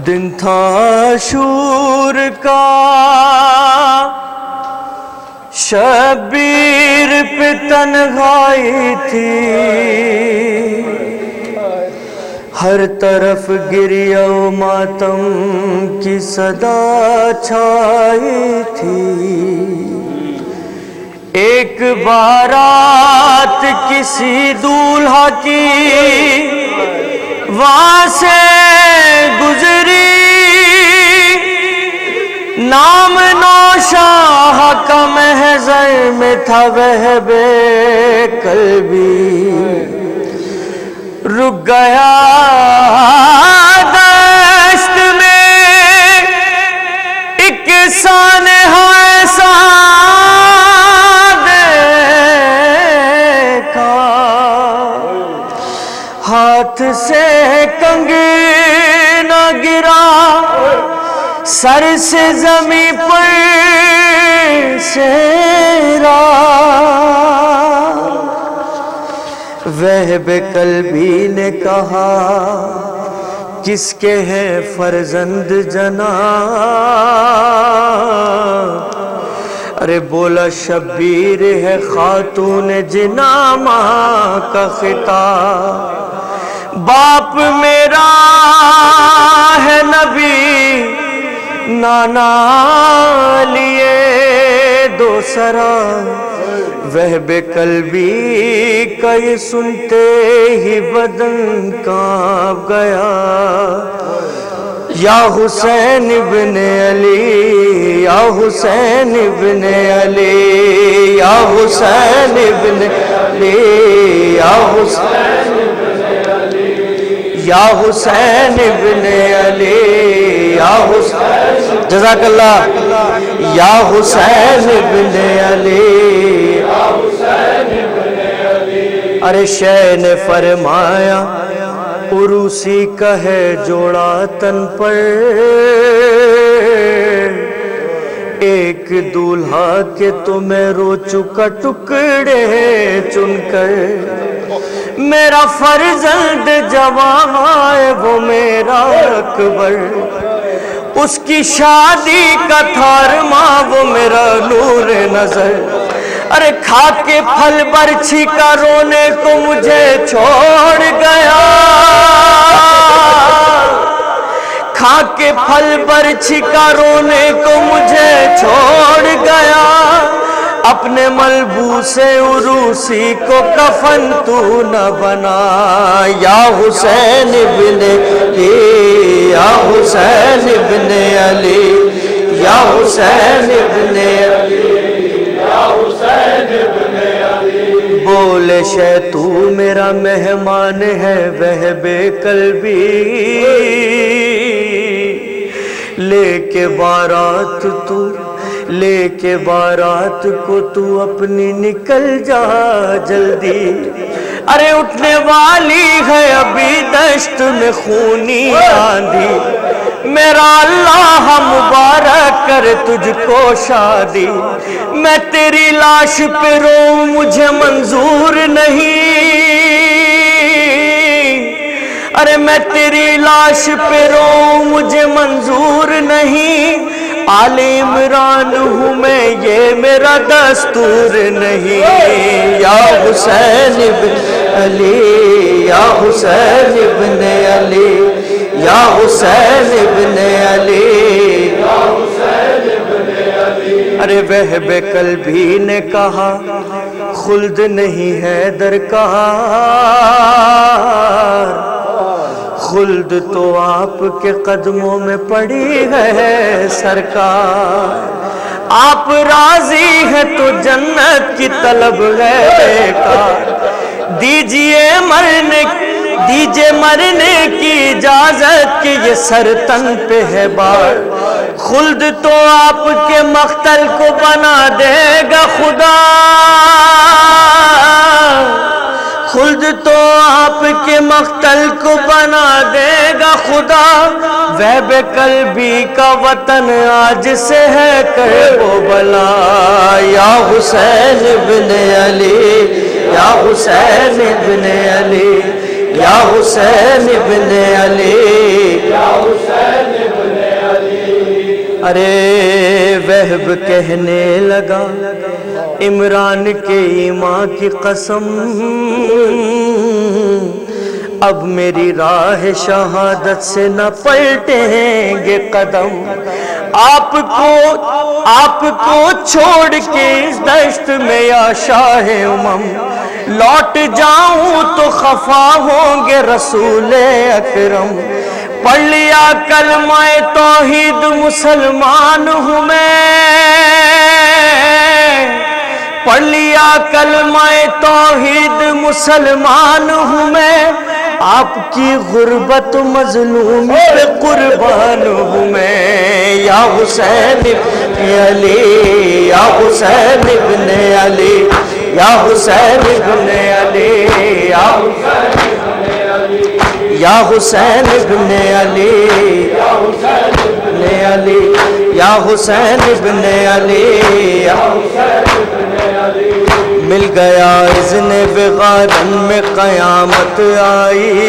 دن تھا شور کا شبیر پہ تنہائی تھی، ہر طرف گریہ و ماتم کی صدا چھائی تھی. ایک بارات کسی دولہا کی وہاں سے گزری، نام نوشاہ کا محضر میں تھا وہب قلبی. رک گیا دشت میں ایک سانحہ ایسا دیکھا، ہاتھ سے کنگھی نہ گرا، سر سے زمین پر سیرا. وہب قلبی نے کہا کس کے ہے فرزند جناب، ارے بولا شبیر ہے خاتون جنا ماں کا خطاب، باپ میرا ہے نبی نانا لیے دو سرا، وہب قلبی کا یہ سنتے ہی بدن کانپ گیا، یا حسین ابن علی یا حسین ابن علی یا حسین ابن علی یا حسین یا حسین ابن علی یا حسین، جزاک اللہ، یا حسین ابن علی یا حسین ابن علی۔ ارے شہ نے فرمایا عروسی کا ہے جوڑا تن پر، ایک دولہا کے تو میں رو چکا ٹکڑے چن کر، میرا فرزند جوان ہے وہ میرا اکبر، اس کی شادی کا تھارما وہ میرا نور نظر، ارے کھا کے پھل برچھی کا رونے کو مجھے چھوڑ گیا، کھا کے پھل برچھی کا رونے کو مجھے چھوڑ گیا، اپنے ملبوس عروسی کو کفن تو نہ بنا، یا حسین ابن علی یا حسین ابن علی یا حسین ابن علی یا حسین ابن علی۔ بولے شہ تو میرا مہمان ہے وہب قلبی، لے کے بارات تو لے کے بارات کو تو اپنی نکل جا جلدی، ارے اٹھنے والی ہے ابھی دشت میں خونی آندھی، میرا اللہ مبارک کر تجھ کو شادی، میں تیری لاش پہ رو مجھے منظور نہیں، ارے میں تیری لاش پہ رو مجھے منظور نہیں، آل عمران ہوں میں یہ میرا دستور نہیں، یا حسین ابن علی یا حسین ابن علی یا حسین ابن علی یا حسین ابن علی۔ ارے وہب قلبی نے کہا خلد نہیں ہے درکار، خلد تو آپ کے قدموں میں پڑی ہے سرکار، آپ راضی ہیں تو جنت کی طلب ہے بیکار، دیجئے مرنے کی اجازت کہ یہ سر تن پہ ہے بار، خلد تو آپ کے مقتل کو بنا دے گا خدا، خلد تو آپ کے مقتل کو بنا دے گا خدا، وہب قلبی کا وطن آج سے ہے کرب و بلا، یا حسین ابن علی یا حسین ابن علی یا حسین ابن علی یا حسین ابن علی۔ ارے وہب کہنے لگا عمران کے ایمان کی قسم، اب میری راہ شہادت سے نہ پلٹیں گے قدم، آپ کو چھوڑ کے اس دشت میں یا شاہ امم، لوٹ جاؤں تو خفا ہوں گے رسول اکرم، پڑھ لیا کلمہ توحید مسلمان ہوں میں، پڑھ لیا کلمہ توحید مسلمان ہوں میں، آپ کی غربت مظلوم پہ قربان ہوں میں، یا حسین ابن علی یا حسین ابن علی یا حسین ابن علی یا حسین ابن علی یا حسین ابن علی یا حسین ابن علی یا حسین ابن علی۔ مل گیا اذن بغارن میں قیامت آئی،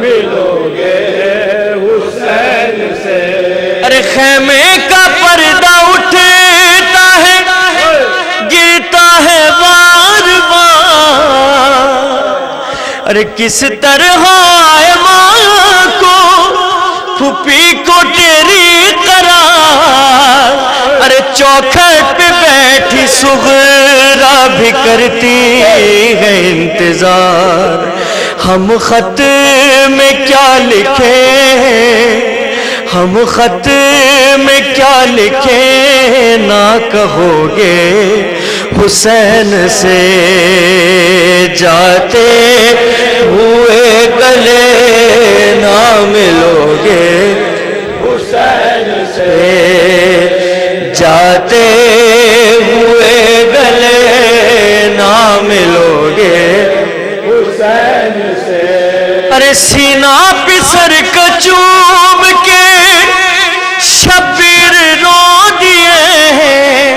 ملو گے حسین سے۔ ارے خیمے کا پردہ اٹھتا ہے گرتا ہے بار بار، ارے کس طرح آئے ماں کو پھوپھی کو تیری قرار، ارے چوکھٹ پہ بیٹھی صغرا بھی کرتی ہے انتظار، ہم خط میں کیا لکھے ہم خط میں کیا لکھے نہ کہو گے حسین سے جاتے ہوئے گلے نہ ملو گے حسین سے جاتے ہوئے گلے نہ ملو گے حسین سے۔ ارے سینہ پہ سر کا چوم کے شبیر رو دیے ہیں،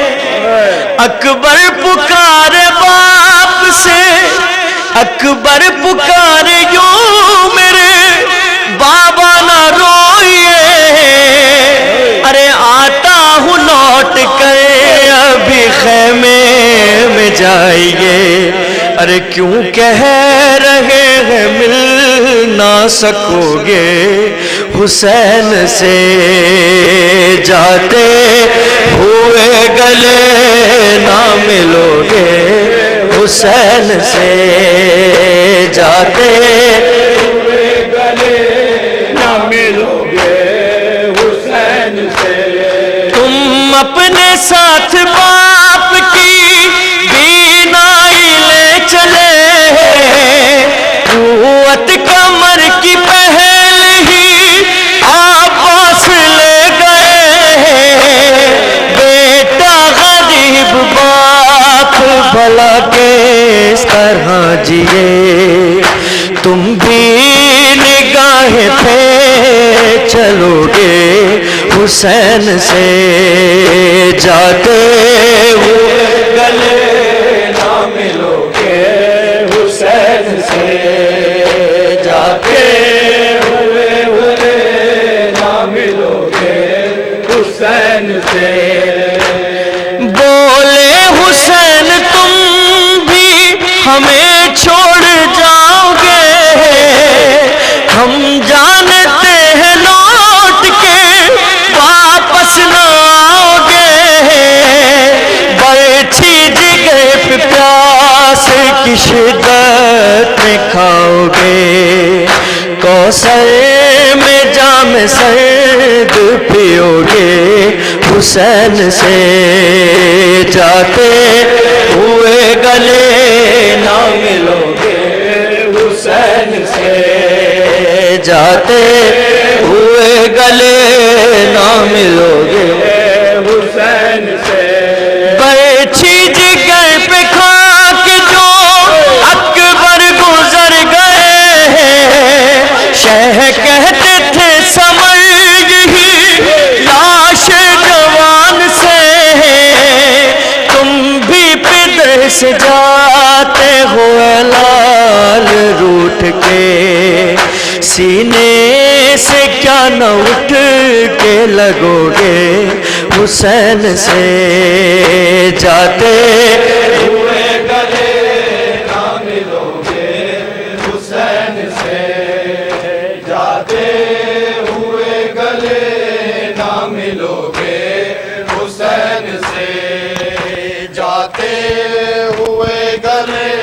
اکبر پکارے باپ سے اکبر پکارے یوں میرے بابا نہ روئیے، ارے آتا ہوں لوٹ کر ابھی خیمے میں جائیے، ارے کیوں کہہ رہے ہیں مل نہ سکو گے حسین سے جاتے ہوئے گلے نہ ملو گے حسین سے جاتے ہوئے گلے نہ ملو گے حسین سے۔ تم اپنے ساتھ باپ کی بینائی لے چلے، قوت کمر کی پہل ہی عباس لے گئے، بیٹا غریب باپ بھلا کس طرح جیے، تم بھی نگاہیں پھیر چلو گے حسین سے جاتے ہوئے گلے نہ ملو گے حسین سے جاتے ہوئے گلے نہ ملو گے حسین سے۔ بولے حسین تم بھی ہمیں چھوڑ جاؤ گے، ہم جانتے ہیں لوٹ کے واپس نہ آؤ گے، برچھی جگر پہ پیاس کی شدت میں کھاؤ گے، کوثر میں جام سرد پیو گے حسین سے جاتے ہوئے گلے نہ ملو گے حسین سے جاتے ہوئے گلے نہ ملو گے حسین سے۔ برچھی جگر پہ کھا کے جو اکبر گزر گئے ہیں، شہ کہتے تھے سمر یہی لاش جوان سے، تم بھی پدر سے جاتے ہوئے لال روٹھ کے، سینے سے کیا نہ اٹھ کے لگو گے حسین سے جاتے ہوئے گلے نہ ملو گے حسین سے جاتے ہوئے گلے نہ ملو گے حسین سے جاتے ہوئے گلے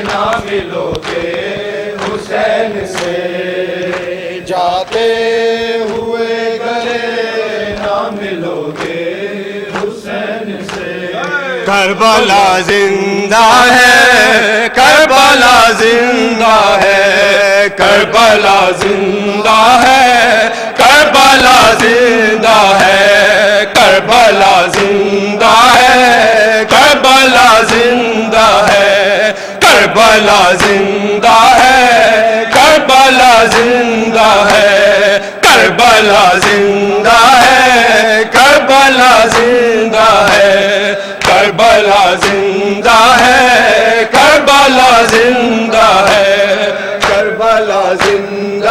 نہ ملو گے حسین سے جاتے ہوئے گلے نہ ملو گے حسین سے۔ کربلا زندہ ہے کربلا زندہ ہے کربلا زندہ ہے کربلا زندہ ہے کربلا زندہ ہے کربلا زندہ ہے کربلا زندہ ہے کربلا زندہ ہے کربلا زندہ ہے کربلا زندہ ہے کربلا زندہ ہے کربلا زندہ ہے کربلا زندہ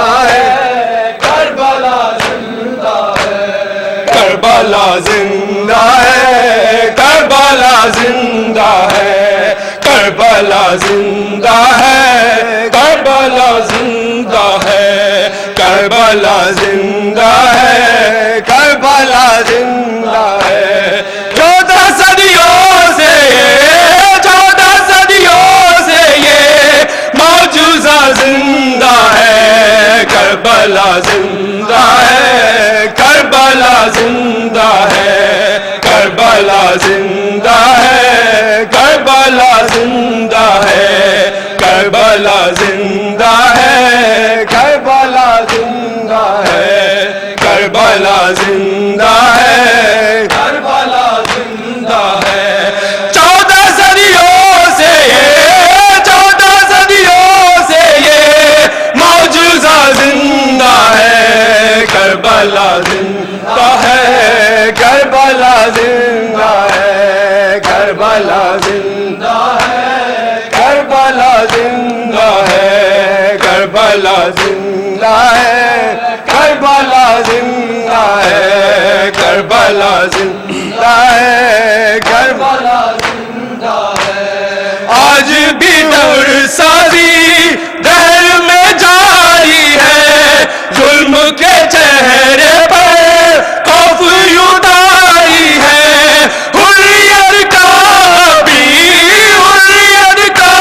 زندہ ہے، کربلا زندہ ہے، کربلا زندہ ہے، کربلا زندہ ہے، کربلا زندہ ہے، کربلا زندہ ہے۔ 14 صدیوں سے یہ، 14 صدیوں سے یہ معجزہ زندہ ہے، کربلا زندہ ہے، کربلا زندہ ہے، کربلا زندہ ہے، کربلا زندہ ہے، کربلا زندہ ہے، کربلا زندہ ہے، کربلا زندہ ہے، کربلا زندہ ہے۔ 14 صدیوں سے یہ، 14 صدیوں سے یہ معجزہ زندہ ہے، کربلا زندہ ہے، کربلا زندہ ہے، کربلا زندہ ہے، کربلا زندہ ہے، کربلا زندہ ہے، کربلا زندہ ہے، کربلا زندہ ہے، کربلا زندہ ہے۔ آج بھی دور سازی دہر میں جاری ہے، ظلم کے چہرے پر خوف اتاری ہے، حریت کا بھی، حریت کا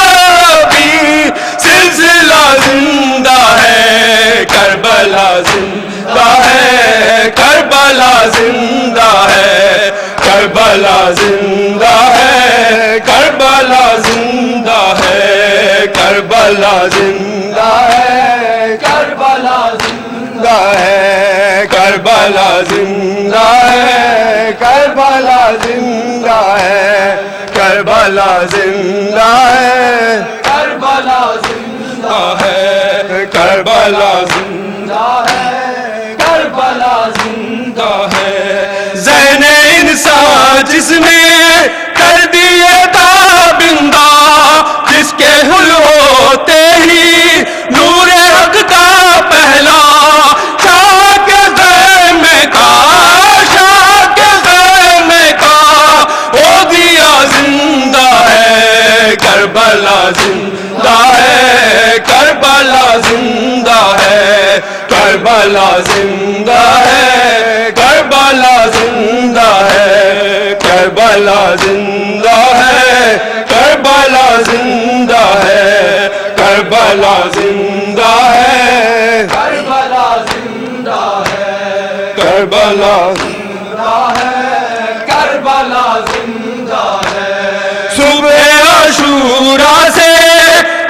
بھی سلسلہ زندہ ہے، کربلا زندہ ہے، کربلا زندہ ہے، کربلا زندہ ہے، کربلا زندہ ہے، کربلا زندہ ہے، کربلا زندہ ہے، کربلا زندہ ہے، کربلا زندہ ہے، کربلا زندہ ہے، کربلا زندہ ہے، کربلا زندہ ہے، کربلا زندہ ہے۔ ذہن انسان جس نے کر دیے تابندہ، جس کے حل ہوتے ہی نور حق کا پہلا شاہ کے خیمے کا، شاہ کے خیمے کا وہ دیا زندہ ہے، کربلا زندہ ہے، کربلا زندہ ہے، کربلا زندہ ہے، کربلا زندہ ہے، کربلا زندہ ہے، کربلا زندہ ہے، کربلا زندہ ہے، کربلا زندہ ہے، کربلا زندہ ہے، کربلا زندہ ہے۔ صبح عاشورا سے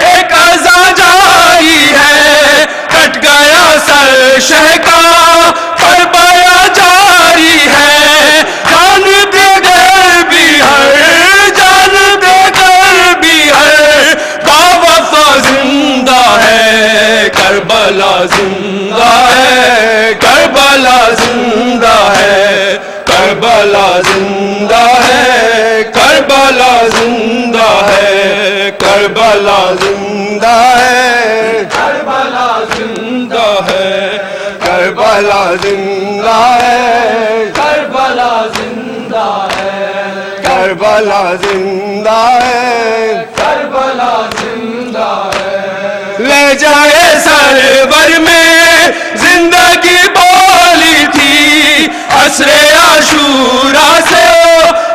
ایک اذان جاری ہے، کٹ گیا سر شہ کا کربلا جاری ہے، جان دے کر بھی ہر، جان دے کر بھی ہر باوفا زندہ ہے، کربلا زندہ ہے، کربلا زندہ ہے، کربلا زندہ ہے، کربلا زندہ ہے، کربلا زندہ ہے، کربلا زندہ ہے، کربلا زندہ ہے، کربلا زندہ ہے، کربلا زندہ ہے، کربلا زندہ ہے۔ لے جائے سرور میں زندگی بولی تھی، عصر عاشورا سے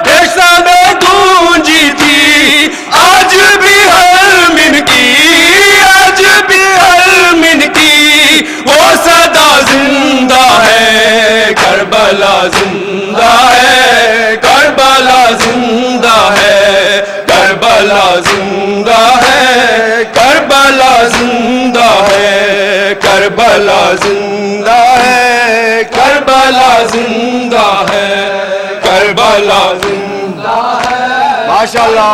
ریشہ میں گونجی تھی، آج بھی حرمن کی، آج بھی حرمن کی وہ صدا زندہ ہے، کربلا زندہ ہے، کربلا زندہ ہے، کربلا زندہ ہے، کربلا زندہ ہے، کربلا زندہ ہے، کربلا زندہ ہے، کربلا زندہ ہے، ماشاءاللہ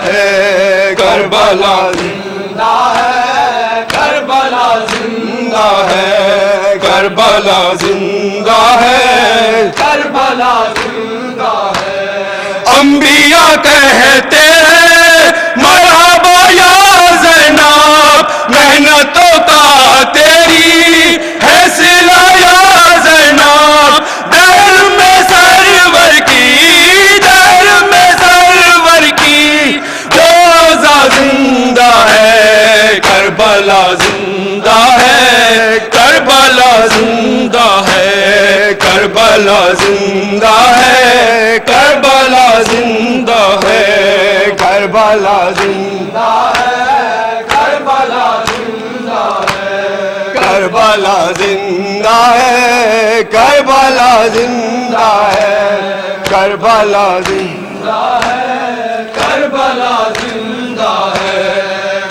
ہے، کربلا زندہ ہے، کربلا زندہ ہے، کربلا زندہ ہے، کربلا زندہ ہے۔ انبیاء کہتے ہیں مرحبا یا زینب، محنتوں کا تیری ہے صلہ یا زینب، دہر کربلا زندہ ہے، کربلا زندہ ہے، کربلا زندہ ہے، کربلا زندہ ہے، کربلا زندہ ہے، کربلا زندہ ہے، کربلا زندہ ہے، کربلا زندہ ہے،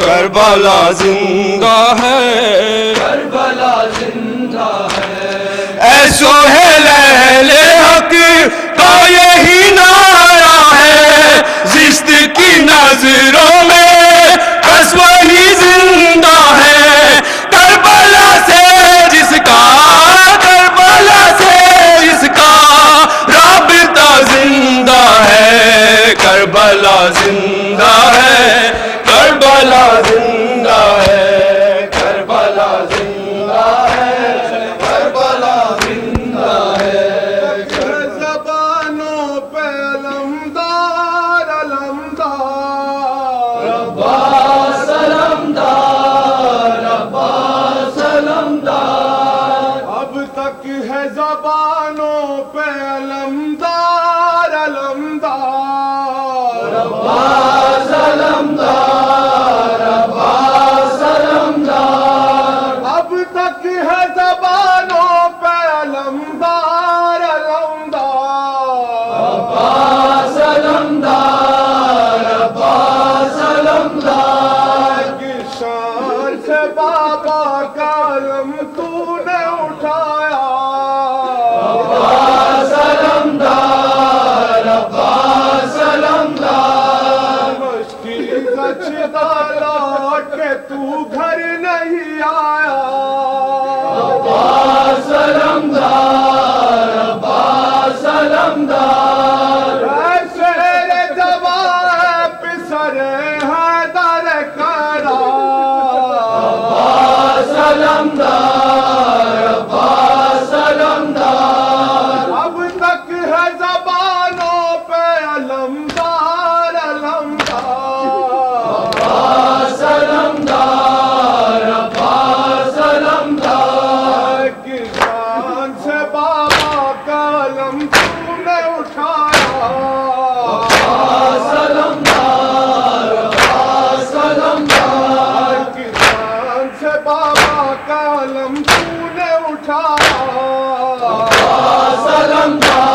کربلا زندہ ہے، کربلا زندہ ہے۔ اے سہیل اہل حق کا یہی نعرہ ہے، زشت کی نظروں میں بس وہی زندہ ہے، کربلا سے جس کا، کربلا سے جس کا رابطہ زندہ ہے، کربلا زندہ ہے، کربلا زندہ ہے، کربلا زندہ ہے، کربلا زندہ ہے۔ زبانوں پہ علمدار علمدار، عباس علمدار، عباس علمدار، اب تک ہے زبانوں پہ علمدار علمدار، عباس علمدار، عباس علمدار، اب تک ہے زبانوں پہ علمدار علمدار، عباس علمدار، عباس علمدار، کی شان سے بابا کا علم تو نے اٹھایا، عباس علمدار، عباس علمدار، مشکل سچ لوٹ کے تو گھر نہیں آیا، عباس علمدار، عباس علمدار، اے شہر جوان پسر حیدر کرا، عباس علمدار، عباس علمدار، اب تک ہے زبانوں پہ علمدار علمدار، عباس علمدار، عباس علمدار، کی شان سے بابا کا علم تو نے اٹھایا، عباس علمدار، عباس علمدار، کی شان سے بابا کا علم تو نے اٹھایا، عباس علمدار،